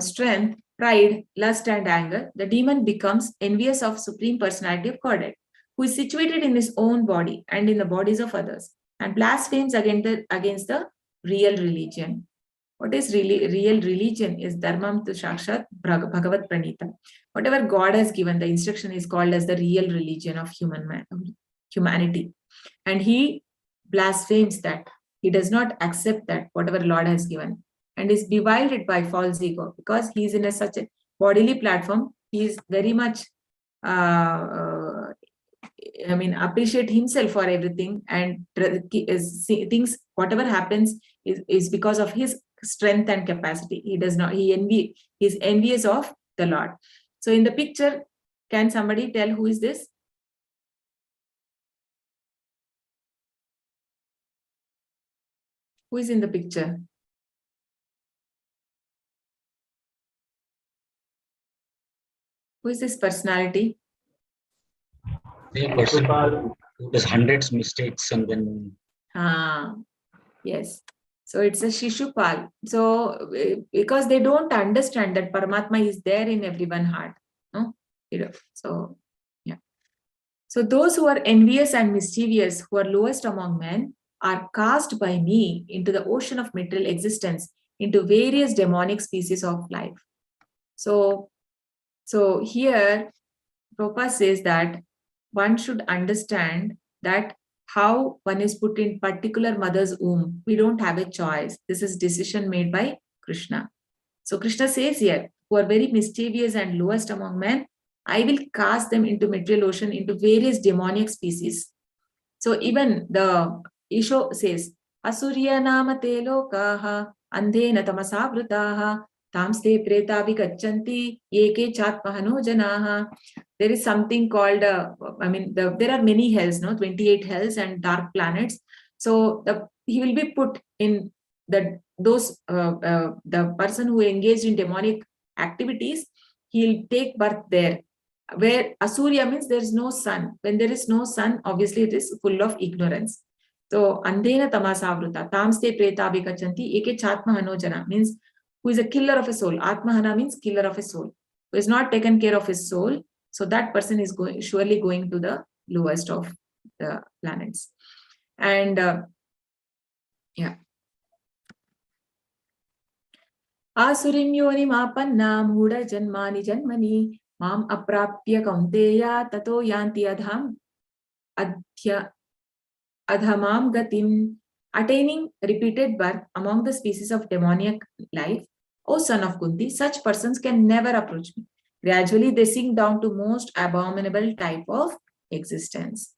A: strength, pride, lust and anger, the demon becomes envious of Supreme Personality of Godhead, who is situated in his own body and in the bodies of others, and blasphemes against the real religion. What is really real religion is dharmam tu shakshat bhagavat pranita. Whatever God has given, the instruction is called as the real religion of humanity. And he blasphemes that. He does not accept that, whatever Lord has given, and is bewildered by false ego, because he is in such a bodily platform. He is very much, appreciate himself for everything, and thinks whatever happens is because of his strength and capacity. He does not, he is envious of the Lord. So in the picture, can somebody tell who is this? Who is in the picture? Who is this personality?
C: The person who does hundreds mistakes and then.
A: Yes. So it's a Shishupal. So because they don't understand that Paramatma is there in everyone's heart. No? So yeah. So those who are envious and mischievous, who are lowest among men, are cast by me into the ocean of material existence, into various demonic species of life. So here, Prabhupada says that one should understand that how one is put in particular mother's womb. We don't have a choice. This is decision made by Krishna. So Krishna says here, who are very mischievous and lowest among men, I will cast them into material ocean, into various demonic species. So even the Isho says, Asurya namate lokaha andhena tamasavrutaha tamste preta vigachanti yeke chatmahano janaha. There is something called, there are many hells, 28 hells and dark planets. So he will be put in the person who engaged in demonic activities, he'll take birth there. Where Asurya means there is no sun. When there is no sun, obviously it is full of ignorance. So andhena tamasavruta tamste preta vikachanti eke chatmahano jana means who is a killer of a soul. Atmahana means killer of a soul, who is not taken care of his soul. So that person is surely going to the lowest of the planets. And Asurim yoni mapanna muda janmani janmani mam aprapya kaunteya tato yanti adhamam gatim, attaining repeated birth among the species of demoniac life. O son of Kunti, such persons can never approach me. Gradually they sink down to most abominable type of existence.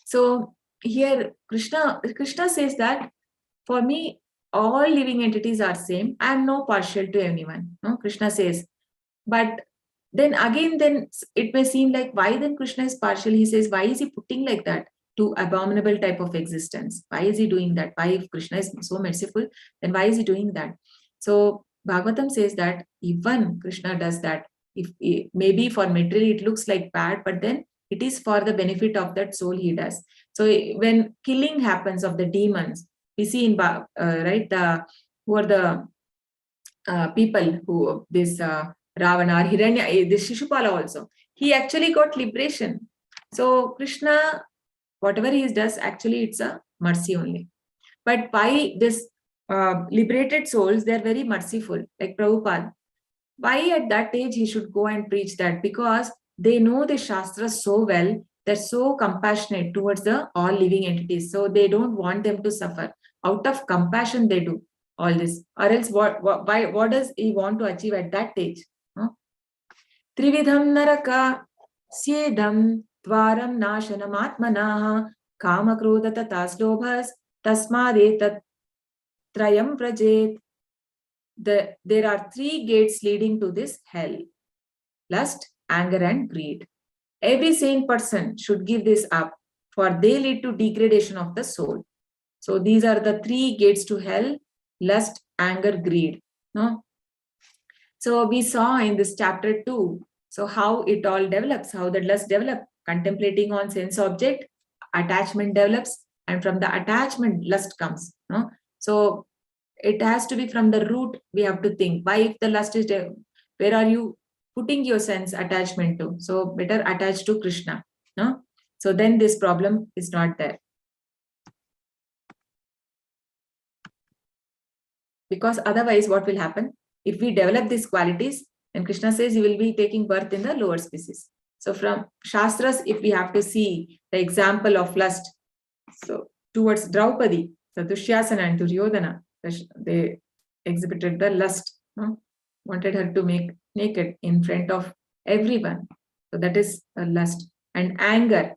A: So here Krishna says that for me all living entities are same. I am no partial to anyone. No, Krishna says. But then again, it may seem like why then Krishna is partial. He says, why is he putting like that to abominable type of existence? Why is he doing that? Why, if Krishna is so merciful, then why is he doing that? So Bhagavatam says that even Krishna does that. If maybe for material it looks like bad, but then it is for the benefit of that soul he does. So when killing happens of the demons, we see in who are the people who this Ravana or Hiranya, this Shishupala also, he actually got liberation. So Krishna, whatever he does, actually it's a mercy only. But by this liberated souls, they're very merciful, like Prabhupada. Why at that age he should go and preach that? Because they know the Shastras so well, they're so compassionate towards the all living entities. So they don't want them to suffer. Out of compassion, they do all this. Or else what does he want to achieve at that age? Trividham naraka syedam dvaram nashanam atmanaha kama krodha tatas lobhas tasmadetat trayam prajet. There are 3 gates leading to this hell: lust, anger, and greed. Every sane person should give this up, for they lead to degradation of the soul. So these are the 3 gates to hell: lust, anger, greed. No? So we saw in this chapter 2, so how it all develops, how the lust develops, contemplating on sense object, attachment develops, and from the attachment, lust comes. No? So it has to be from the root. We have to think, why if the lust is there, where are you putting your sense attachment to? So better attach to Krishna. No? So then this problem is not there. because otherwise what will happen? If we develop these qualities, then Krishna says you will be taking birth in the lower species. So from Shastras, if we have to see the example of lust, so towards Draupadi, the Dushyasana and Duryodhana, they exhibited the lust, wanted her to make naked in front of everyone. So that is a lust. And anger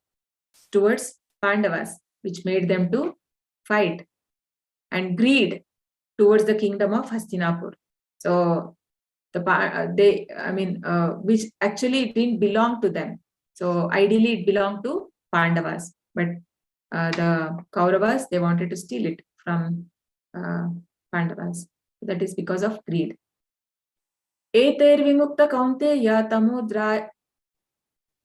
A: towards Pandavas, which made them to fight. And greed towards the kingdom of Hastinapur. So which actually didn't belong to them. So ideally it belonged to Pandavas, but the Kauravas, they wanted to steal it from Pandavas. That is because of greed. Eter vimukta kaunteya tamudra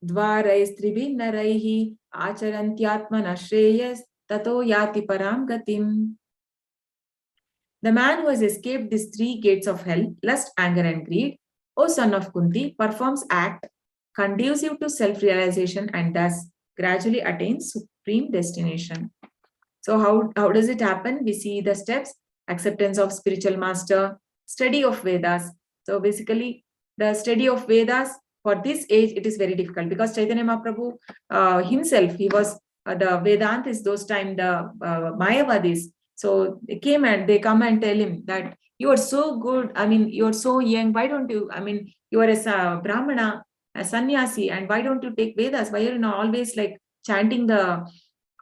A: dvaraistribhi naraihi acharantyatmana shreyas tato yati param gatim. The man who has escaped these three gates of hell, lust, anger, and greed, O son of Kunti, performs act conducive to self-realization and thus gradually attains supreme destination. So how does it happen? We see the steps: acceptance of spiritual master, study of Vedas. So basically, the study of Vedas for this age, it is very difficult because Chaitanya Mahaprabhu himself, he was the Vedantis, those time the Mayavadis. So they come and tell him that you are so good. I mean, you are so young. Why don't you? I mean, you are a Brahmana, a sannyasi, and why don't you take Vedas? Why are you always like chanting the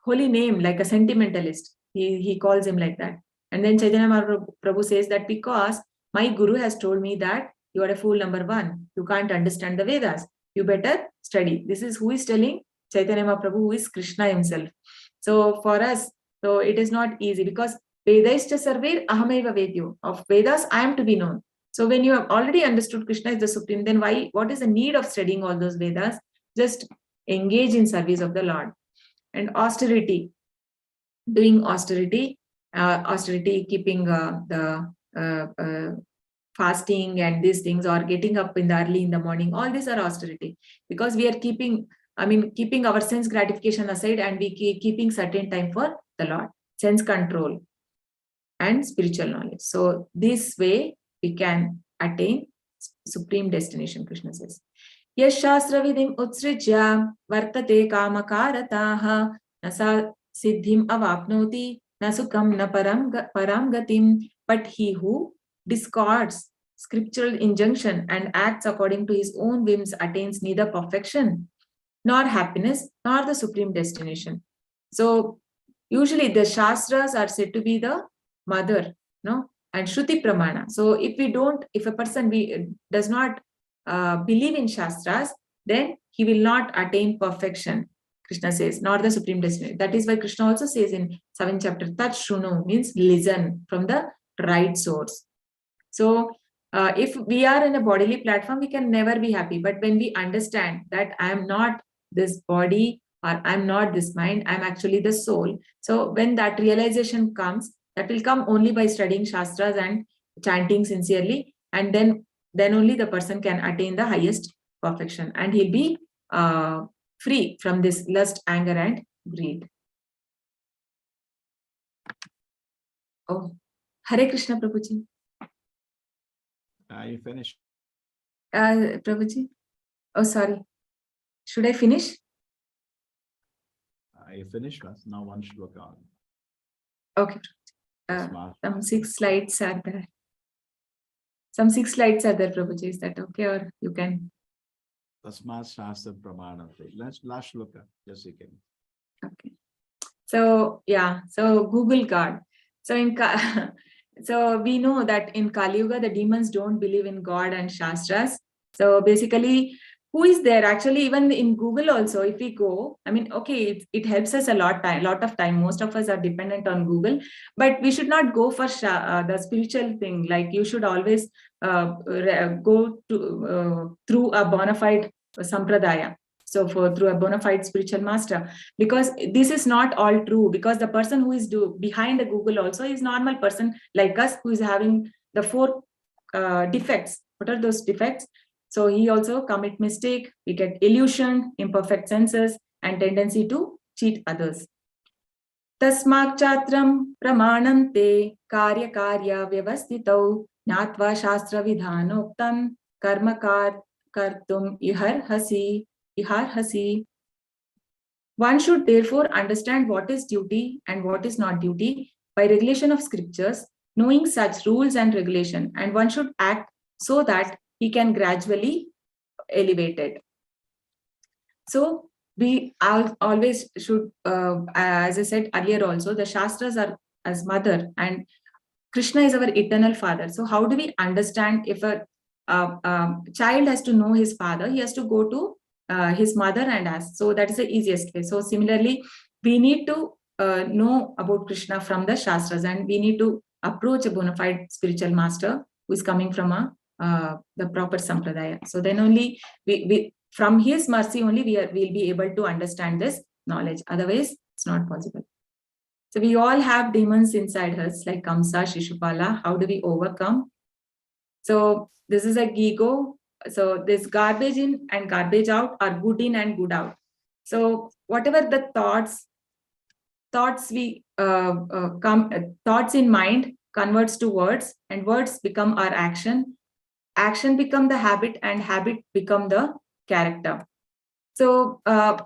A: holy name like a sentimentalist? He calls him like that. And then Chaitanya Mahaprabhu says that because my guru has told me that you are a fool number one. You can't understand the Vedas. You better study. This is who is telling Chaitanya Mahaprabhu, who is Krishna himself. So for us, so it is not easy because Vedaischa sarver ahameva vedyo. Of Vedas, I am to be known. So when you have already understood Krishna is the supreme, then what is the need of studying all those Vedas? Just engage in service of the Lord. And austerity, doing austerity, keeping the fasting and these things, or getting up early in the morning, all these are austerity because we are keeping our sense gratification aside and we keeping certain time for the Lord, sense control and spiritual knowledge. So this way we can attain supreme destination, Krishna says. Yash shastra vidim utsrijya vartate kamakarataha nasa siddhim avapnoti nasukam na param gatim. But he who discards scriptural injunction and acts according to his own whims attains neither perfection nor happiness nor the supreme destination. So usually the Shastras are said to be the mother, and Shruti Pramana. So if a person does not believe in Shastras, then he will not attain perfection, Krishna says, nor the supreme destination. That is why Krishna also says in 7th chapter, Tat Shrunu means listen from the right source. So if we are in a bodily platform, we can never be happy. But when we understand that I am not this body or I'm not this mind, I'm actually the soul. So when that realization comes, that will come only by studying Shastras and chanting sincerely. And then only the person can attain the highest perfection. And he'll be free from this lust, anger, and greed. Oh, Hare Krishna, Prabhuji.
G: You finished.
A: Prabhuji. Oh, sorry. Should I finish?
G: You finished. Now one should look on.
A: Okay. Some 6 slides are there. Prabhuji. Is that okay? Or you can?
G: Tasmat Shastra Pramana. Let's look at. Yes, you can.
A: Okay. So yeah. So Google God. So so we know that in Kali Yuga, the demons don't believe in God and Shastras. So basically, who is there? Actually, even in Google also, if we go, okay, it helps us a lot of time. Most of us are dependent on Google, but we should not go for the spiritual thing. Like you should always go to through a bona fide sampradaya. So through a bona fide spiritual master, because this is not all true, because the person who is behind the Google also is normal person like us who is having the 4 defects. What are those defects? So he also commit mistake, we get illusion, imperfect senses, and tendency to cheat others. Tasmak chatram pramanante karya karya vyavastitau Natva shastra vidhanoktam karma kartum iharhasi. One should therefore understand what is duty and what is not duty by regulation of scriptures, knowing such rules and regulation, and one should act so that he can gradually elevate it. So we always should, as I said earlier also, the Shastras are as mother and Krishna is our eternal father. So how do we understand if a child has to know his father, he has to go to his mother and ask. So that is the easiest way. So similarly, we need to know about Krishna from the Shastras, and we need to approach a bona fide spiritual master who is coming from the proper sampradaya. So then only we from his mercy only we'll be able to understand this knowledge. Otherwise, it's not possible. So we all have demons inside us, like Kamsa, Shishupala. How do we overcome? So this is a ego. So this garbage in and garbage out are good in and good out. So whatever the thoughts we thoughts in mind converts to words, and words become our action. Action become the habit, and habit become the character. So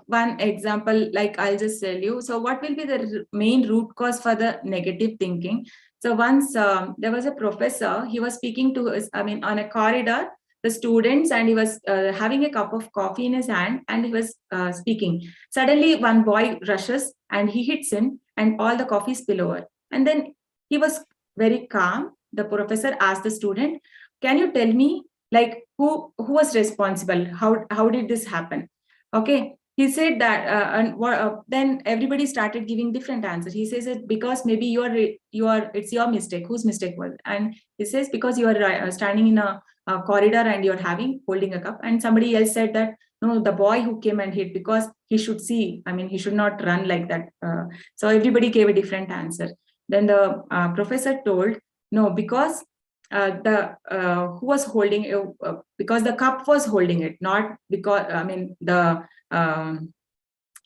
A: one example, like I'll just tell you. So what will be the main root cause for the negative thinking? So once there was a professor, he was speaking to his, on a corridor, the students, and he was having a cup of coffee in his hand, and he was speaking. Suddenly one boy rushes and he hits him, and all the coffee spill over. And then he was very calm. The professor asked the student, can you tell me, like, who was responsible? How did this happen? Okay, he said that, then everybody started giving different answers. He says it because maybe it's your mistake. Whose mistake was it? And he says because you are standing in a corridor and you're holding a cup. And somebody else said that no, the boy who came and hit, because he should see. He should not run like that. So everybody gave a different answer. Then the professor told no, because who was holding it, because the cup was holding it, not because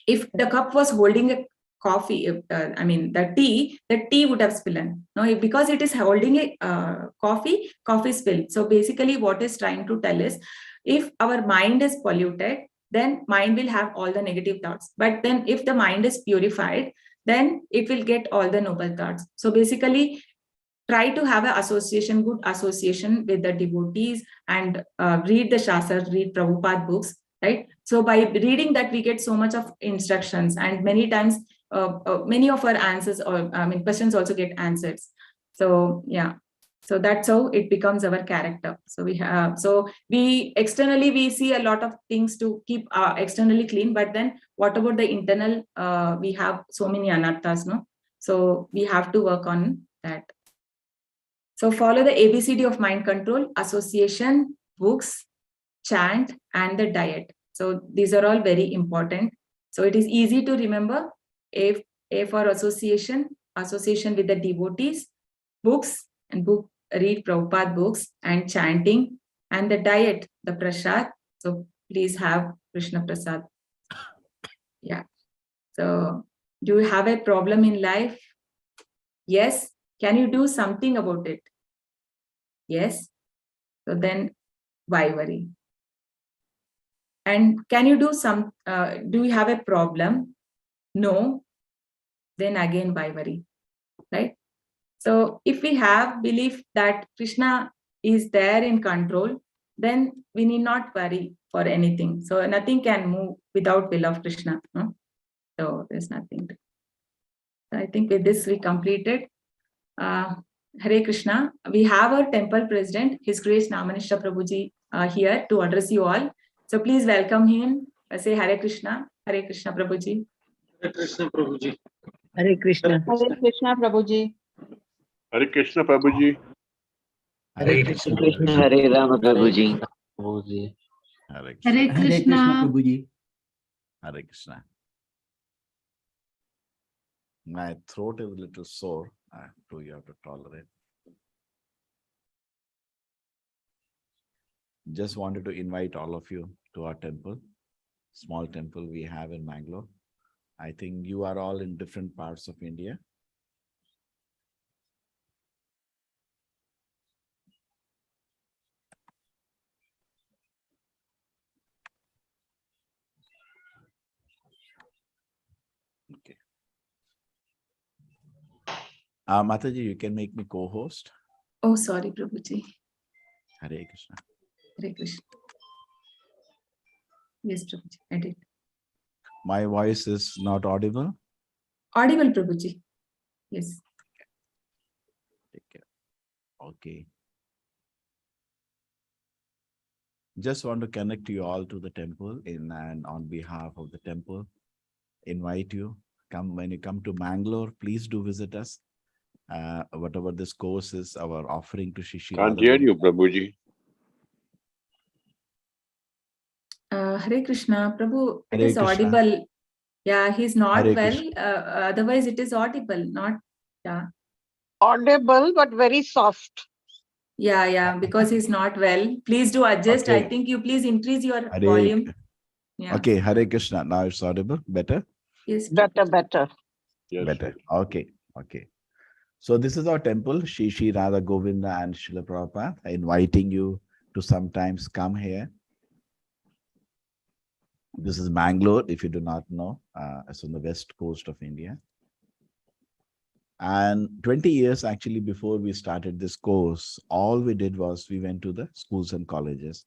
A: if the cup was holding a coffee, the tea would have spilled. No, because it is holding a coffee spill. So basically what is trying to tell is, if our mind is polluted, then mind will have all the negative thoughts. But then if the mind is purified, then it will get all the noble thoughts. So basically, try to have an good association with the devotees, and read the Shastras, read Prabhupada books, right? So by reading that, we get so much of instructions, and many times, many of our answers or questions also get answers. So yeah, so that's how it becomes our character. So we externally we see a lot of things to keep externally clean, but then what about the internal? We have so many anarthas, no? So we have to work on that. So follow the ABCD of mind control: association, books, chant, and the diet. So these are all very important. So it is easy to remember. A for association with the devotees, books, and read Prabhupada books, and chanting, and the diet, the prasad. So please have Krishna prasad. Yeah. So do you have a problem in life? Yes. Can you do something about it? Yes. So then why worry? And can you do do you have a problem? No. Then again, why worry? Right? So if we have belief that Krishna is there in control, then we need not worry for anything. So nothing can move without will of Krishna. No? So there's nothing. So I think with this we completed. Hare Krishna. We have our temple president, His Grace Namanishra Prabhuji, here to address you all. So please welcome him. Say Hare Krishna. Hare Krishna Prabhuji.
H: Hare Krishna Prabhuji.
B: Hare Krishna.
F: Hare Krishna, Prabhuji.
H: Hare Krishna Prabhuji.
C: Hare Krishna.
I: Hare Rama Prabhuji.
G: Hare
J: Hare Krishna.
G: Prabhuji. Hare Krishna. My throat is a little sore. You have to tolerate. Just wanted to invite all of you to our temple, small temple we have in Mangalore. I think you are all in different parts of India. Okay. Mataji, you can make me co-host.
A: Oh, sorry, Prabhuji.
G: Hare Krishna.
A: Hare Krishna. Yes, Prabhuji, I did.
G: My voice is not audible.
A: Audible, Prabhuji. Yes.
G: Take care. Okay. Just want to connect you all to the temple and on behalf of the temple, invite you. Come when you come to Mangalore, please do visit us. Whatever this course is, our offering to Shishi.
H: Can't hear you, Prabhuji.
A: Hare Krishna, Prabhu, it
G: Hare
A: is
G: Krishna.
A: audible. Yeah, he's not
G: Hare
A: well.
G: Krishna.
A: Otherwise, it is audible. Not, yeah.
E: Audible, but very soft.
A: Yeah, because he's not well. Please do adjust.
G: Okay.
A: I think you please increase your
G: Hare,
A: volume. Yeah.
G: okay, Hare Krishna. Now it's audible. Better?
A: Yes.
E: Better, better.
H: Yes.
G: Better. Okay. Okay. So this is our temple, Shri Radha Govinda and Srila Prabhupada, inviting you to sometimes come here. This is Mangalore, if you do not know. It's on the west coast of India. And 20 years actually before we started this course, all we did was we went to the schools and colleges.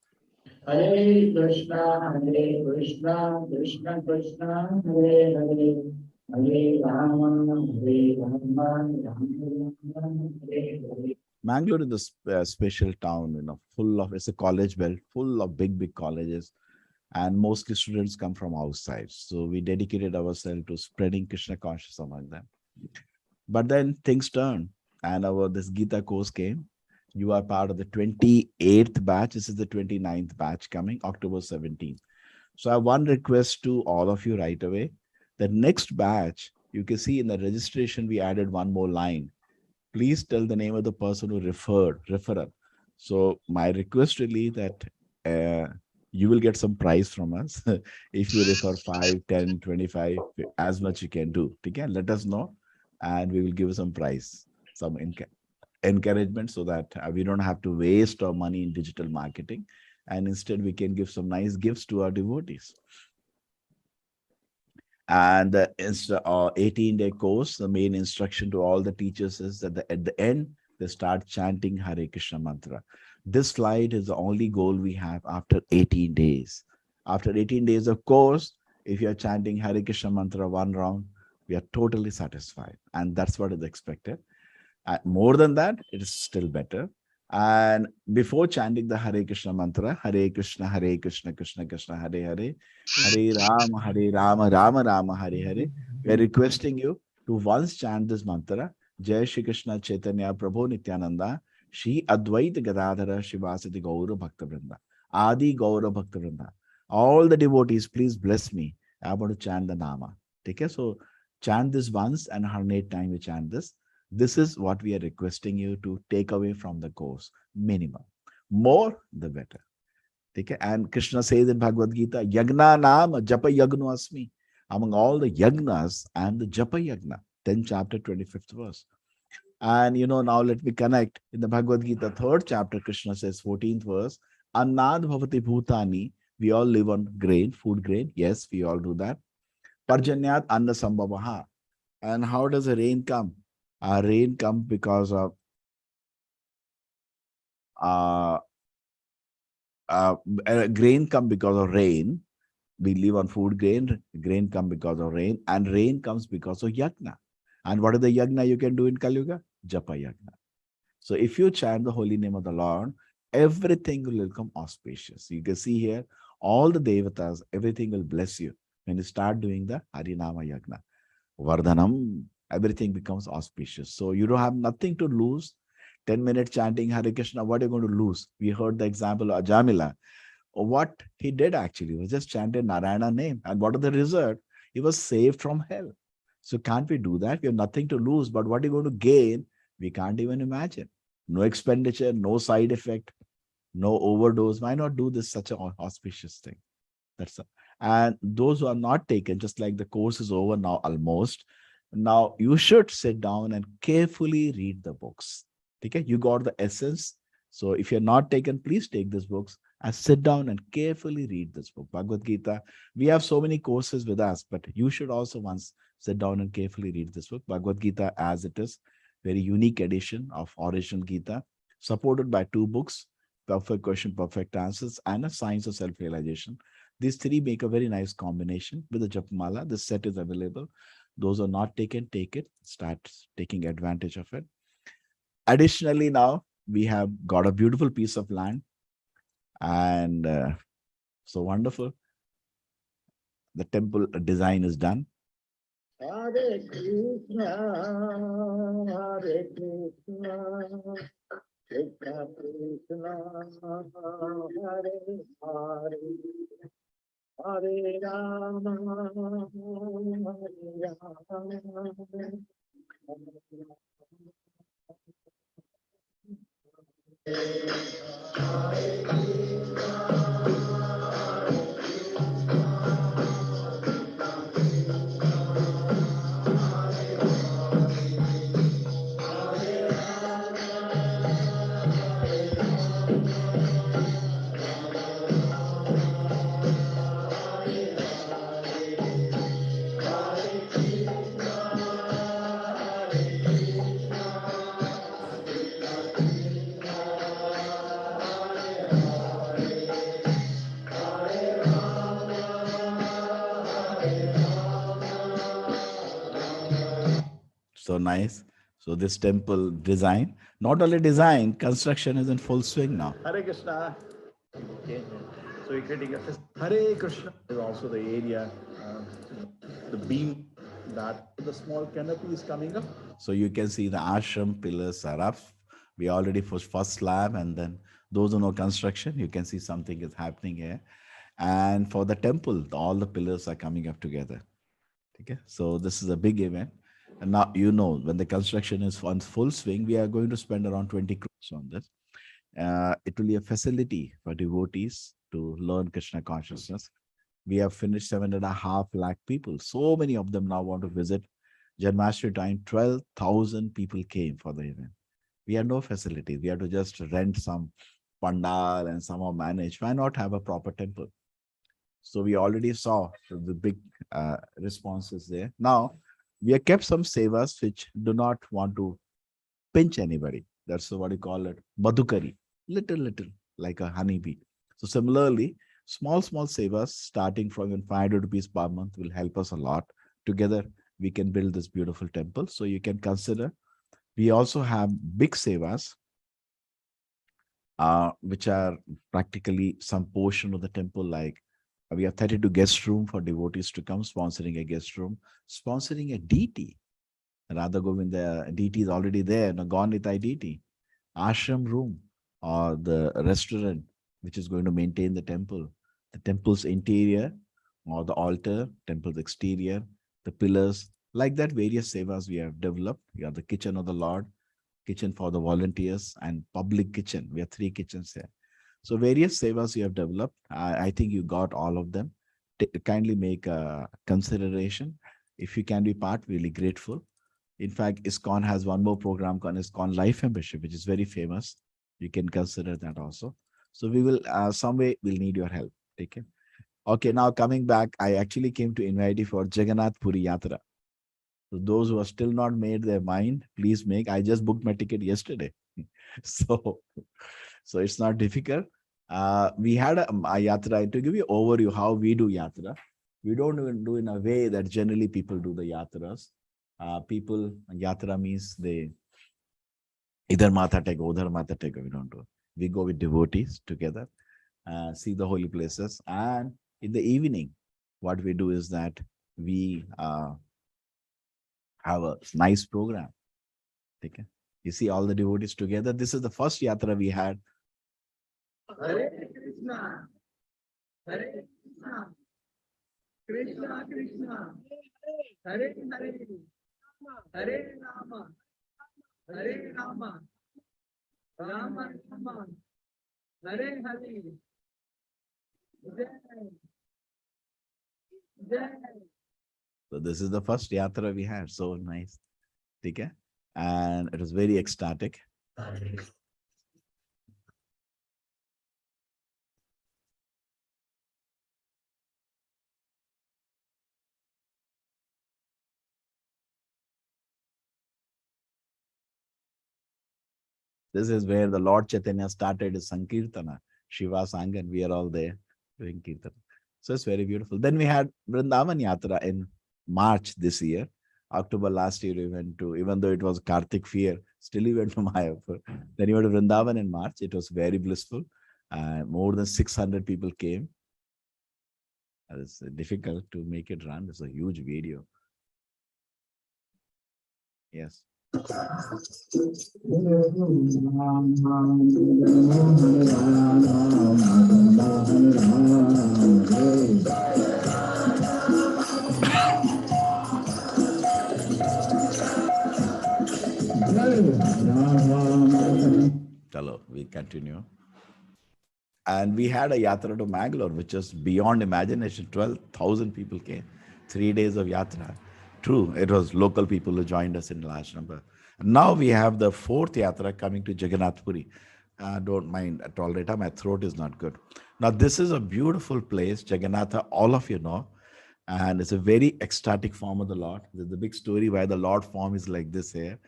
J: Hare Krishna, Krishna Krishna, Hare Hare, Hare Rama, Hare Rama, Hare Hare.
G: Mangalore is a special town, full of, it's a college belt, full of big colleges. And mostly students come from outside. So we dedicated ourselves to spreading Krishna consciousness among them. But then things turned and this Gita course came. You are part of the 28th batch. This is the 29th batch coming, October 17th. So I have one request to all of you right away. The next batch, you can see in the registration, we added one more line. Please tell the name of the person who referral. So my request really that you will get some prize from us if you refer 5, 10, 25, as much you can do. Okay? Let us know and we will give you some prize, some encouragement so that we don't have to waste our money in digital marketing. And instead we can give some nice gifts to our devotees. And the 18-day course, the main instruction to all the teachers is that at the end, they start chanting Hare Krishna mantra. This slide is the only goal we have after 18 days. After 18 days of course, if you are chanting Hare Krishna mantra one round, we are totally satisfied. And that's what is expected. More than that, it is still better. And before chanting the Hare Krishna mantra, Hare Krishna, Krishna Krishna, Hare Hare, Hare Rama, Rama Rama, Hare Hare, we are requesting you to once chant this mantra, Jai Shri Krishna Chaitanya Prabhu Nityananda, Shri Advaita Gadadhara Shivasati Gaura Bhakta Vrinda, Adi Gaura Bhakta Vrinda. All the devotees, please bless me. I want to chant the Nama. Okay, so chant this once and 108 times we chant this. This is what we are requesting you to take away from the course. Minimum. More, the better. Okay? And Krishna says in Bhagavad Gita, Yagna Nama Japa Yagnu Asmi. Among all the Yagnas, I am the Japa Yagna. 10th chapter, 25th verse. And now let me connect. In the Bhagavad Gita, 3rd chapter, Krishna says, 14th verse, Annad Bhavati Bhutani. We all live on grain, food grain. Yes, we all do that. Parjanyat Anna Sambhavaha. And how does the rain come? Rain comes because of grain come because of rain. We live on food grain. Grain come because of rain. And rain comes because of yagna. And what is the yagna you can do in Kali Yuga? Japa yagna. So if you chant the holy name of the Lord, everything will become auspicious. You can see here, all the devatas, everything will bless you when you start doing the Harinama yagna. Vardhanam, everything becomes auspicious. So you don't have nothing to lose. 10-minute chanting Hare Krishna, what are you going to lose? We heard the example of Ajamila. What he did actually was just chanted Narayana name. And what is the result? He was saved from hell. So can't we do that? We have nothing to lose. But what are you going to gain? We can't even imagine. No expenditure, no side effect, no overdose. Why not do this such an auspicious thing? And those who are not taken, just like the course is over now almost, now you should sit down and carefully read the books. Okay, you got the essence. So if you're not taken, please take these books and sit down and carefully read this book, Bhagavad Gita. We have so many courses with us, but you should also once sit down and carefully read this book, Bhagavad Gita as it is, very unique edition of original Gita, supported by 2 books, Perfect Question, Perfect Answers, and a Science of Self-Realization. These 3 make a very nice combination with the Japamala. This set is available. Those who are not taken, take it, start taking advantage of it. Additionally, now we have got a beautiful piece of land, and so wonderful. The temple design is done.
J: Hare Krishna, Hare Krishna, Krishna Krishna, Hare Hare, Hare Rama, Hare Rama.
G: So nice. So this temple design, not only design, construction is in full swing now.
K: Hare Krishna. Okay. So you're getting a Hare Krishna is also the area, the beam that the small canopy is coming up.
G: So you can see the ashram pillars are up. We already first slab, and then those who know construction, you can see something is happening here. And for the temple, all the pillars are coming up together. Okay, so this is a big event. And now, you know, when the construction is on full swing, we are going to spend around 20 crores on this. It will be a facility for devotees to learn Krishna consciousness. We have finished 7.5 lakh people. So many of them now want to visit. Janmashtami time, 12,000 people came for the event. We have no facility. We have to just rent some pandal and somehow manage. Why not have a proper temple? So we already saw the big responses there. Now, we have kept some sevas which do not want to pinch anybody. That's what you call it, madhukari, little, like a honeybee. So similarly, small sevas starting from even 500 rupees per month will help us a lot. Together, we can build this beautiful temple. So you can consider. We also have big sevas, which are practically some portion of the temple, like we have 32 guest room for devotees to come, sponsoring a guest room, sponsoring a deity. Radha Govinda deity is already there, Naganitai deity. Ashram room or the restaurant, which is going to maintain the temple. The temple's interior or the altar, temple's exterior, the pillars, like that various sevas we have developed. We have the kitchen of the Lord, kitchen for the volunteers, and public kitchen. We have 3 kitchens here. So various sevas you have developed. I think you got all of them. Kindly make a consideration. If you can be part, really grateful. In fact, ISKCON has one more program called ISKCON Life Membership, which is very famous. You can consider that also. So we will, some way, we'll need your help. Take it. Okay, now coming back, I actually came to invite you for Jagannath Puri Yatra. So those who are still not made their mind, please make. I just booked my ticket yesterday. So it's not difficult. We had a yatra. To give you overview how we do yatra, we don't even do in a way that generally people do the yatras. Yatra means they either Matha Teka, udhar Matha Teka, we don't do. We go with devotees together, see the holy places. And in the evening, what we do is that we have a nice program. Okay. You see all the devotees together. This is the first yatra we had.
J: Hare Krishna, Hare Krishna, Krishna Krishna, Hare Hare, Hare Rama, Hare Rama, Rama Rama, Hare Hare.
G: So this is the first yatra we had. So nice. Okay? And it was very ecstatic. This is where the Lord Chaitanya started his Sankirtana. Shiva sang and we are all there doing Kirtana. So it's very beautiful. Then we had Vrindavan Yatra in March this year. October last year we went to, even though it was Kartik Fear, still we went to Mayapur. Then we went to Vrindavan in March. It was very blissful. More than 600 people came. It's difficult to make it run. It's a huge video. Yes. Hello, we continue. And we had a yatra to Mangalore, which is beyond imagination. 12,000 people came. 3 days of yatra. True, it was local people who joined us in large number. Now we have the 4th yatra coming to Jagannath Puri. Don't mind at all, Rita, my throat is not good. Now this is a beautiful place, Jagannatha, all of you know. And it's a very ecstatic form of the Lord. There's the big story why the Lord form is like this here.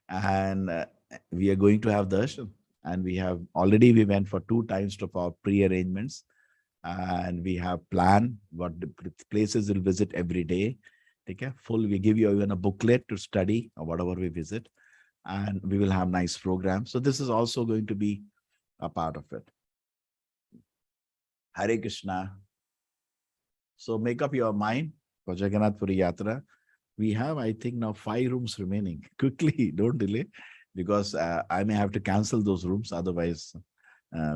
G: And we are going to have darshan. And we went for 2 times to our pre-arrangements. And we have planned what the places we'll visit every day. Okay, full, we give you even a booklet to study or whatever we visit. And we will have nice programs. So this is also going to be a part of it. Hare Krishna. So make up your mind for Jagannath Puri Yatra. We have, I think, now 5 rooms remaining. Quickly, don't delay, because I may have to cancel those rooms. Otherwise,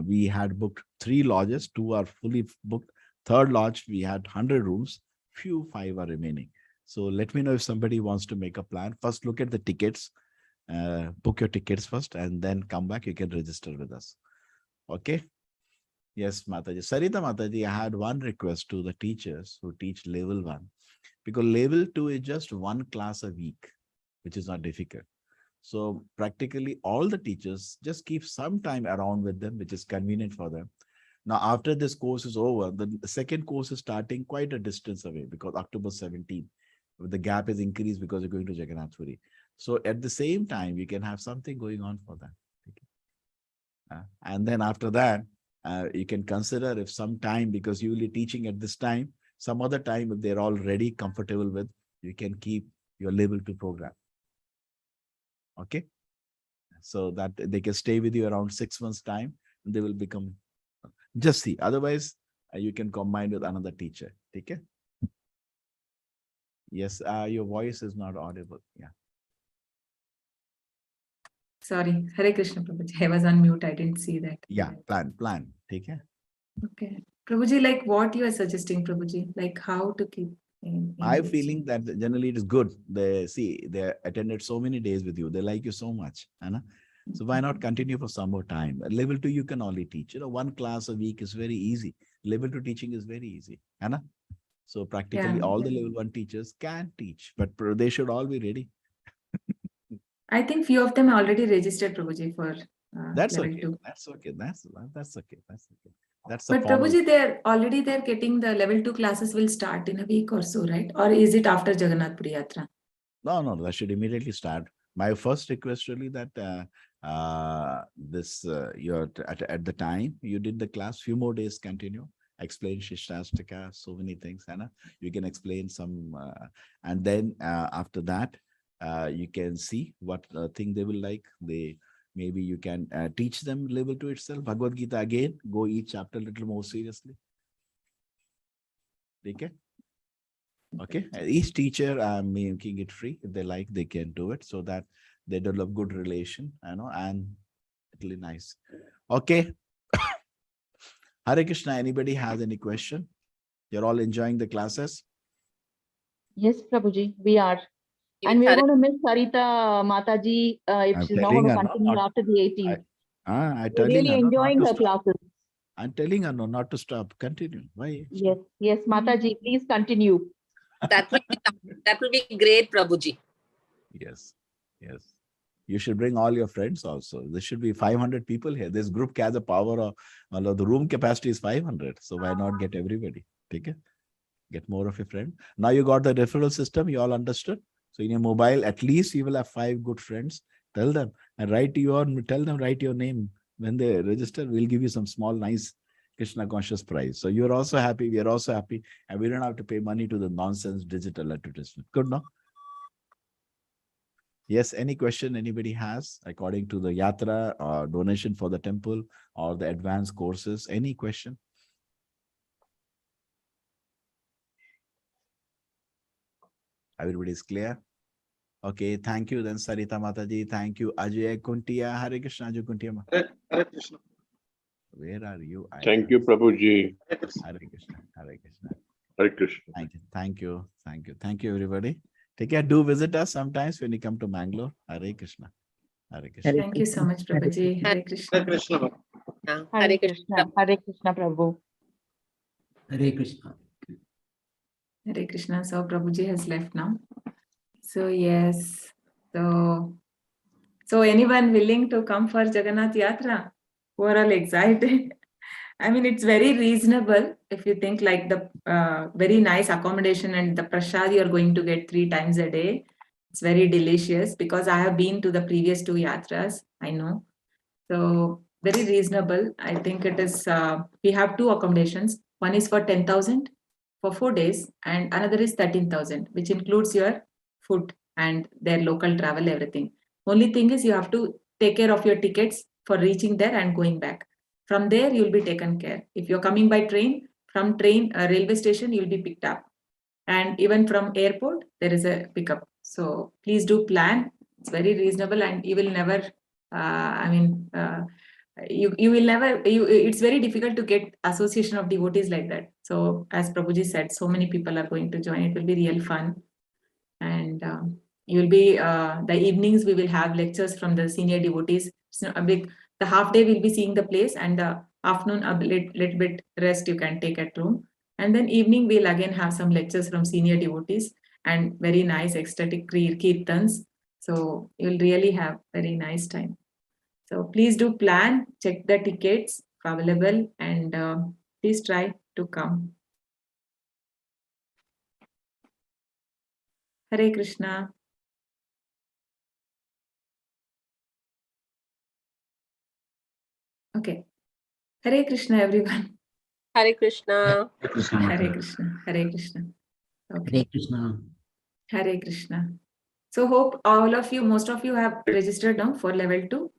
G: we had booked 3 lodges. 2 are fully booked. 3rd lodge, we had 100 rooms. 5 are remaining. So let me know if somebody wants to make a plan. First, look at the tickets. Book your tickets first and then come back. You can register with us. Okay. Yes, Mataji. Sarita Mataji, I had one request to the teachers who teach level 1, because level 2 is just 1 class a week, which is not difficult. So practically all the teachers just keep some time around with them, which is convenient for them. Now, after this course is over, the 2nd course is starting quite a distance away, because October 17th, the gap is increased because you're going to Jagannath Puri. So at the same time, you can have something going on for them. Okay. And then after that, you can consider if some time, because you will be teaching at this time, some other time, if they're already comfortable with, you can keep your level 2 program. Okay. So that they can stay with you around 6 months time, and they will become, just see. Otherwise, you can combine with another teacher. Okay. Yes, your voice is not audible. Yeah.
A: Sorry, Hare Krishna Prabhuji. I was on mute. I didn't see that.
G: Yeah, plan. Take care.
A: Okay. Prabhuji, like what you are suggesting, Prabhuji? Like how to keep
G: I'm feeling that generally it is good. They attended so many days with you. They like you so much. Anna? So why not continue for some more time? At level 2, you can only teach. 1 class a week is very easy. Level 2 teaching is very easy. Anna? So practically all the level 1 teachers can teach, but they should all be ready.
A: I think few of them already registered, Prabhuji, for
G: That's
A: level
G: okay.
A: 2.
G: That's okay. That's okay. That's
A: but Prabhuji, they're getting the level 2 classes will start in a week or so, right? Or is it after Jagannath Puri Yatra?
G: No, that should immediately start. My first request really that you're at the time you did the class, few more days continue. Explain Shishtastika, so many things, Hannah. You can explain some, and then after that, you can see what thing they will like. Maybe you can teach them level 2 itself. Bhagavad Gita again, go each chapter a little more seriously. Okay. Okay. Each teacher, I'm making it free. If they like, they can do it so that they develop good relation, and it'll be nice. Okay. Hare Krishna, anybody has any question? You're all enjoying the classes?
F: Yes, Prabhuji, we are. And we're going to miss Sarita Mataji if she's not going to continue after the 18th.
G: I'm
F: We're
G: telling
F: really
G: her
F: enjoying
G: not
F: her
G: to stop.
F: classes.
G: I'm telling her no, not to stop. Continue. Why?
F: Yes, yes, Mataji, please continue.
D: That will be great, Prabhuji.
G: Yes, yes. You should bring all your friends also. There should be 500 people here. This group has a power of, although the room capacity is 500. So why not get everybody? Take it. Get more of a friend. Now you got the referral system. You all understood. So in your mobile, at least you will have 5 good friends. Tell them and tell them, write your name. When they register, we'll give you some small, nice Krishna conscious prize. So you're also happy. We are also happy. And we don't have to pay money to the nonsense digital advertisement. Good, no? Yes, any question anybody has according to the yatra or donation for the temple or the advanced courses? Any question? Everybody is clear? Okay, thank you then Sarita Mataji. Thank you Ajay Kuntia. Hare Krishna Ajay Kuntia.
H: Hare Krishna.
G: Where are you?
H: Thank you, Prabhuji.
G: Hare Krishna. Hare Krishna.
H: Hare Krishna.
G: Thank you. Thank you. Thank you. Thank you, everybody. Take care. Do visit us sometimes when you come to Mangalore. Hare Krishna. Hare Krishna.
A: Thank you so much, Prabhuji. Hare Krishna.
H: Hare Krishna.
F: Hare Krishna. Hare Krishna, Prabhu.
J: Hare Krishna.
A: Hare Krishna. So Prabhuji has left now. So yes. So anyone willing to come for Jagannath Yatra? Who are all excited? I mean, it's very reasonable if you think like the very nice accommodation and the prasad you're going to get 3 times a day. It's very delicious because I have been to the previous 2 yatras. I know. So very reasonable. I think it is, we have 2 accommodations. One is for 10,000 for 4 days and another is 13,000, which includes your food and their local travel, everything. Only thing is you have to take care of your tickets for reaching there and going back. From there, you'll be taken care. If you're coming by train, from railway station, you'll be picked up. And even from airport, there is a pickup. So please do plan. It's very reasonable and you will never, you will never, it's very difficult to get association of devotees like that. So as Prabhuji said, so many people are going to join. It will be real fun. And you will be, the evenings we will have lectures from the senior devotees. So the half day we'll be seeing the place and the afternoon a little bit rest you can take at home. And then evening we'll again have some lectures from senior devotees and very nice ecstatic kirtans. So you'll really have very nice time. So please do plan, check the tickets available and please try to come. Hare Krishna. Okay. Hare Krishna, everyone.
D: Hare Krishna.
C: Hare Krishna.
A: Hare Krishna. Hare Krishna. Okay.
J: Hare Krishna.
A: Hare Krishna. So hope all of you, most of you have registered now for level 2.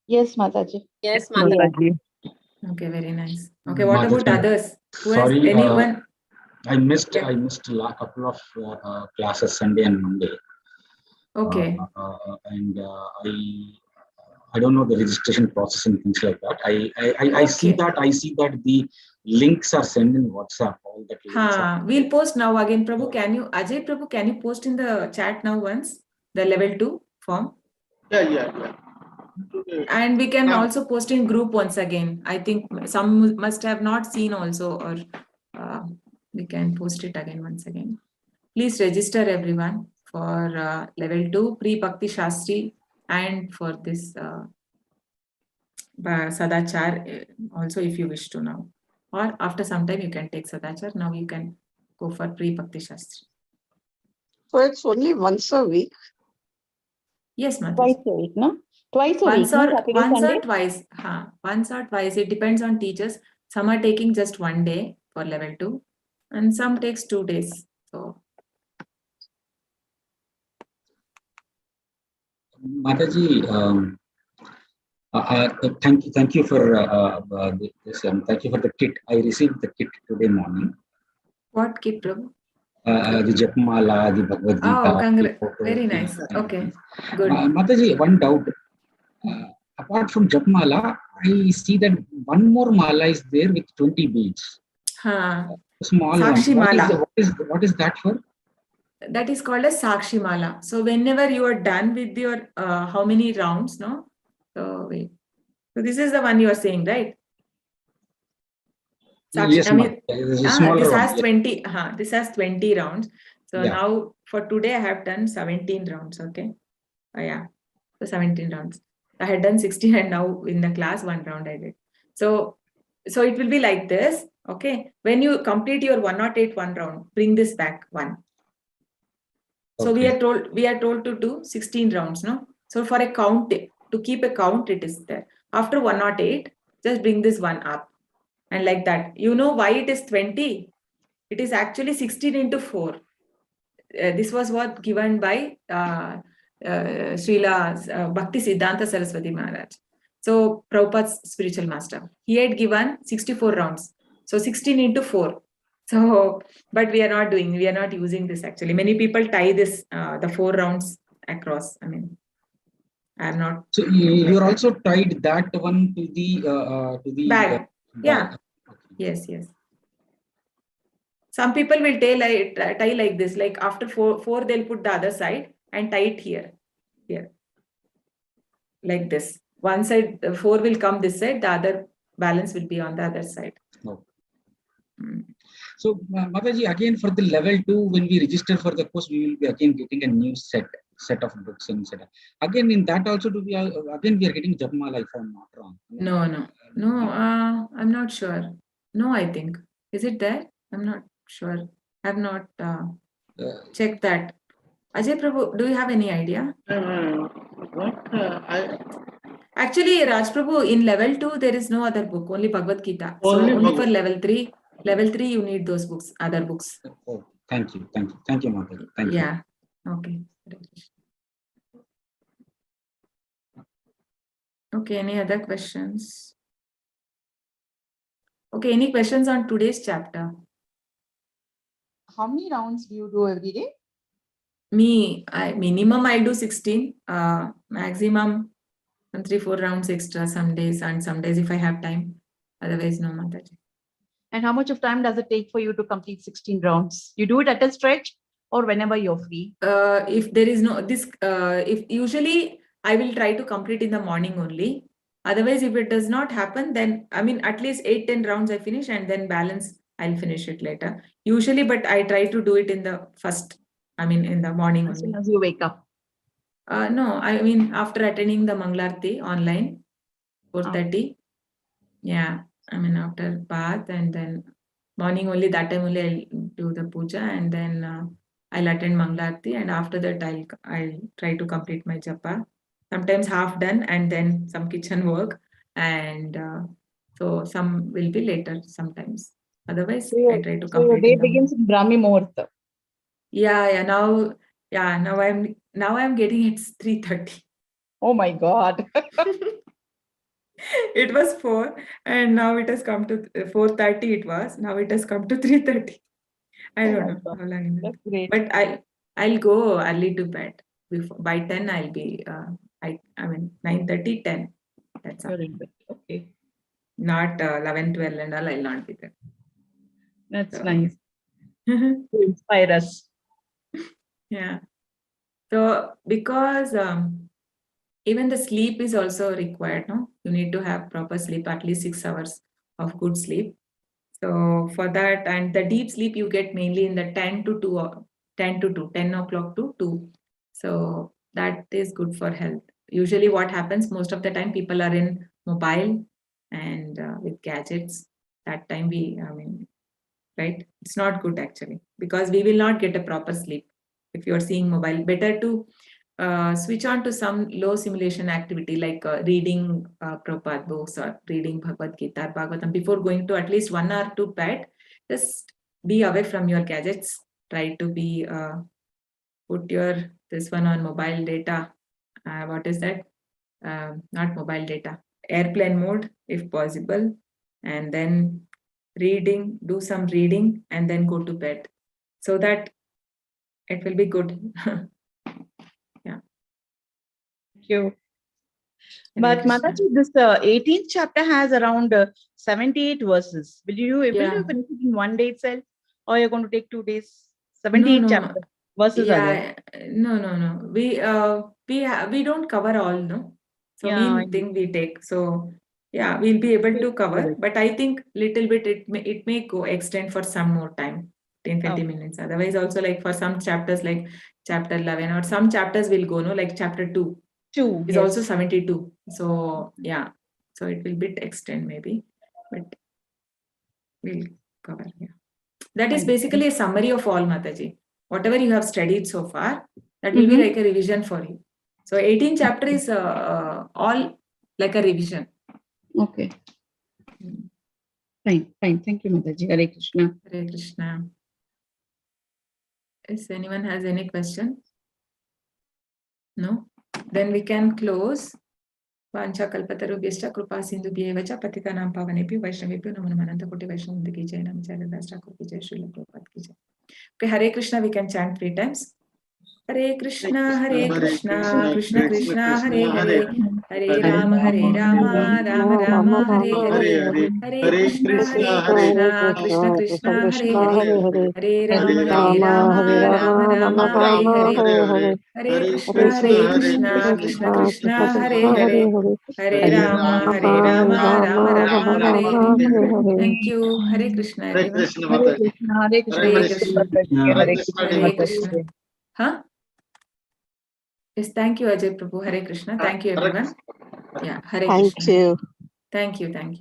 F: Yes, Mataji.
D: Yes,
F: Yeah.
D: Mataji.
A: Okay, very nice. Okay, what
C: Mataji,
A: about others? Who has
C: sorry,
A: anyone?
C: I missed
A: Yeah.
C: a couple of classes Sunday and Monday.
A: Okay.
C: And I don't know the registration process and things like that. I see that the links are sent in WhatsApp. All the links
A: We'll post now again. Prabhu, Ajay Prabhu, can you post in the chat now once the level 2 form?
H: Yeah.
A: And we can also post in group once again. I think some must have not seen also, or we can post it again once again. Please register everyone for level 2 pre-Bhakti Shastri and for this Sadachar also if you wish to now. Or after some time you can take Sadachar. Now you can go for pre-Bhakti Shastri.
E: So it's only once a week?
A: Yes, Mataji.
F: Twice a week, no? Twice a week, no? Saturday, Sunday?
A: Or twice. Once or twice. It depends on teachers. Some are taking just 1 day for level 2 and some takes 2 days. So
C: Mataji, thank you for this. Thank you for the kit. I received the kit today morning.
A: what kit, Prabhu?
C: The Japmala, the Bhagavad Gita.
A: Oh, congrats. Very nice. Okay, good.
C: Mataji, one doubt. Apart from Japmala, I see that one more mala is there with 20 beads. Small
A: Sakshi
C: one.
A: mala.
C: What is that for?
A: That is called a Sakshi mala. So whenever you are done with your how many rounds, no? So wait. So this is the one you are saying, right?
C: Yes,
A: I mean,
C: this is a smaller
A: this
C: one.
A: has
C: Yes.
A: 20. This has 20 rounds. So
C: Yeah.
A: now for today, I have done 17 rounds. Okay. Yeah. So 17 rounds. I had done 16, and now in the class 1 round I did. So it will be like this. Okay. When you complete your 108 one round, bring this back 1. So we are told to do 16 rounds, no? So for a count, to keep a count, it is there. After 108, just bring this 1 up. And like that. You know why it is 20? It is actually 16 into 4. This was what given by Srila Bhakti Siddhanta Saraswati Maharaj. So Prabhupada's spiritual master. He had given 64 rounds. So 16 into 4. So, but we are not using this actually. Many people tie this, the 4 rounds across. I mean, I am not.
C: So you're also tied that one to the
A: bag. Yeah. Yes. Some people will tie like this, like after 4 they'll put the other side and tie it here, like this. One side, 4 will come this side, the other balance will be on the other side.
C: No. So, Mataji, again for the level 2, when we register for the course, we will be again getting a new set of books and set. Again, in that also, we are getting Japmala, if I'm not wrong.
A: No. I'm not sure. No, I think. Is it there? I'm not sure. I have not checked that. Ajay Prabhu, do you have any idea? Actually, Raj Prabhu, in level 2, there is no other book, only Bhagavad Gita. Only for level 3. Level 3, you need those books, other books.
C: Oh, thank you, Mataji. Thank you.
A: Yeah. Okay. Okay, any other questions? Okay, any questions on today's chapter?
F: How many rounds do you do every day?
A: Minimum I'll do 16. Maximum 3-4 rounds extra some days, and some days if I have time. Otherwise, no, Mataji.
F: And how much of time does it take for you to complete 16 rounds? You do it at a stretch or whenever you're free?
A: If there is no this, if usually I will try to complete in the morning only. Otherwise, if it does not happen, then I mean at least 8-10 rounds I finish, and then balance I'll finish it later. Usually, but I try to do it in the first. I mean in the morning
F: As
A: only.
F: soon as you wake up.
A: No, I mean after attending the Mangalarti online, 4:30. Yeah, I mean after bath, and then morning only, that time only I'll do the puja, and then I'll attend Mangalarti, and after that I'll try to complete my japa. Sometimes half done, and then some kitchen work, and so some will be later sometimes. Otherwise, I try to complete.
F: So your day begins in Brahmi Muhurta.
A: Yeah. Now I'm getting it's 3:30.
F: Oh my God.
A: It was 4, and now it has come to 4:30. It was, now it has come to 3:30. I don't know how long.
F: That's great.
A: But I'll go early to bed. By 10 I'll be. I mean 9:30, 10. That's all.
F: Okay.
A: Not 11, 12, and all. I'll not be there.
F: That's nice. To inspire us.
A: Yeah. So because even the sleep is also required, no? You need to have proper sleep, at least 6 hours of good sleep. So for that, and the deep sleep you get mainly in the 10 o'clock to 2. So that is good for health. Usually what happens, most of the time people are in mobile and with gadgets. That time right? It's not good actually, because we will not get a proper sleep if you're seeing mobile. Better to switch on to some low simulation activity like reading Prabhupada books or reading Bhagavad Gita or Bhagavatam before going to at least 1 hour to bed. Just be away from your gadgets. Try to be put this one on mobile data. What is that? Not mobile data. Airplane mode if possible, and then do some reading, and then go to bed, so that it will be good.
F: Thank you. But Mataji, this 18th chapter has around 78 verses. Will you able to finish it in 1 day itself, or you're going to take 2 days? 78 chapter verses are there.
A: No. We don't cover all, no. So main thing we take. So Yeah, we'll be able to cover, but I think little bit it may go extend for some more time, 10-20 minutes. Otherwise, also like for some chapters like chapter 11 or some chapters will go, no, like chapter 2 is also 72. So yeah, so it will bit extend maybe, but we'll cover. Yeah, that is basically a summary of all, Mataji. Whatever you have studied so far, that will be like a revision for you. So 18 chapter is all like a revision.
F: Okay. Fine. Thank you, Mataji. Hare Krishna.
A: Hare Krishna. If anyone has any question? No? Then we can close. Vancha kalpatarubhyascha kripa sindhubhyeva cha patitanam pavanebhyo vaishnavebhyo namo namaha ananta koti vaishnavamundhi ki jai namacharya dastra ki jai Srila Prabhupada ki jai. Okay, Hare Krishna, we can chant 3 times. Hare Krishna, Krishna Krishna, Hare Hare, Hare Rama, Rama Rama, Hare Hare, Hare Krishna, Krishna Krishna, Hare Hare, Hare Rama, Rama Rama, Hare Hare, Hare Krishna, Krishna Krishna, Hare Hare, Hare Rama, Rama Rama, Hare Hare. Thank you. Hare Krishna, everyone.
F: Hare Krishna. Hare Krishna. Hare Krishna.
A: Hare Krishna. Huh? Yes, thank you, Ajay Prabhu. Hare Krishna. Thank you, everyone. Yeah, Hare Krishna.
E: Thank you.
A: Thank you.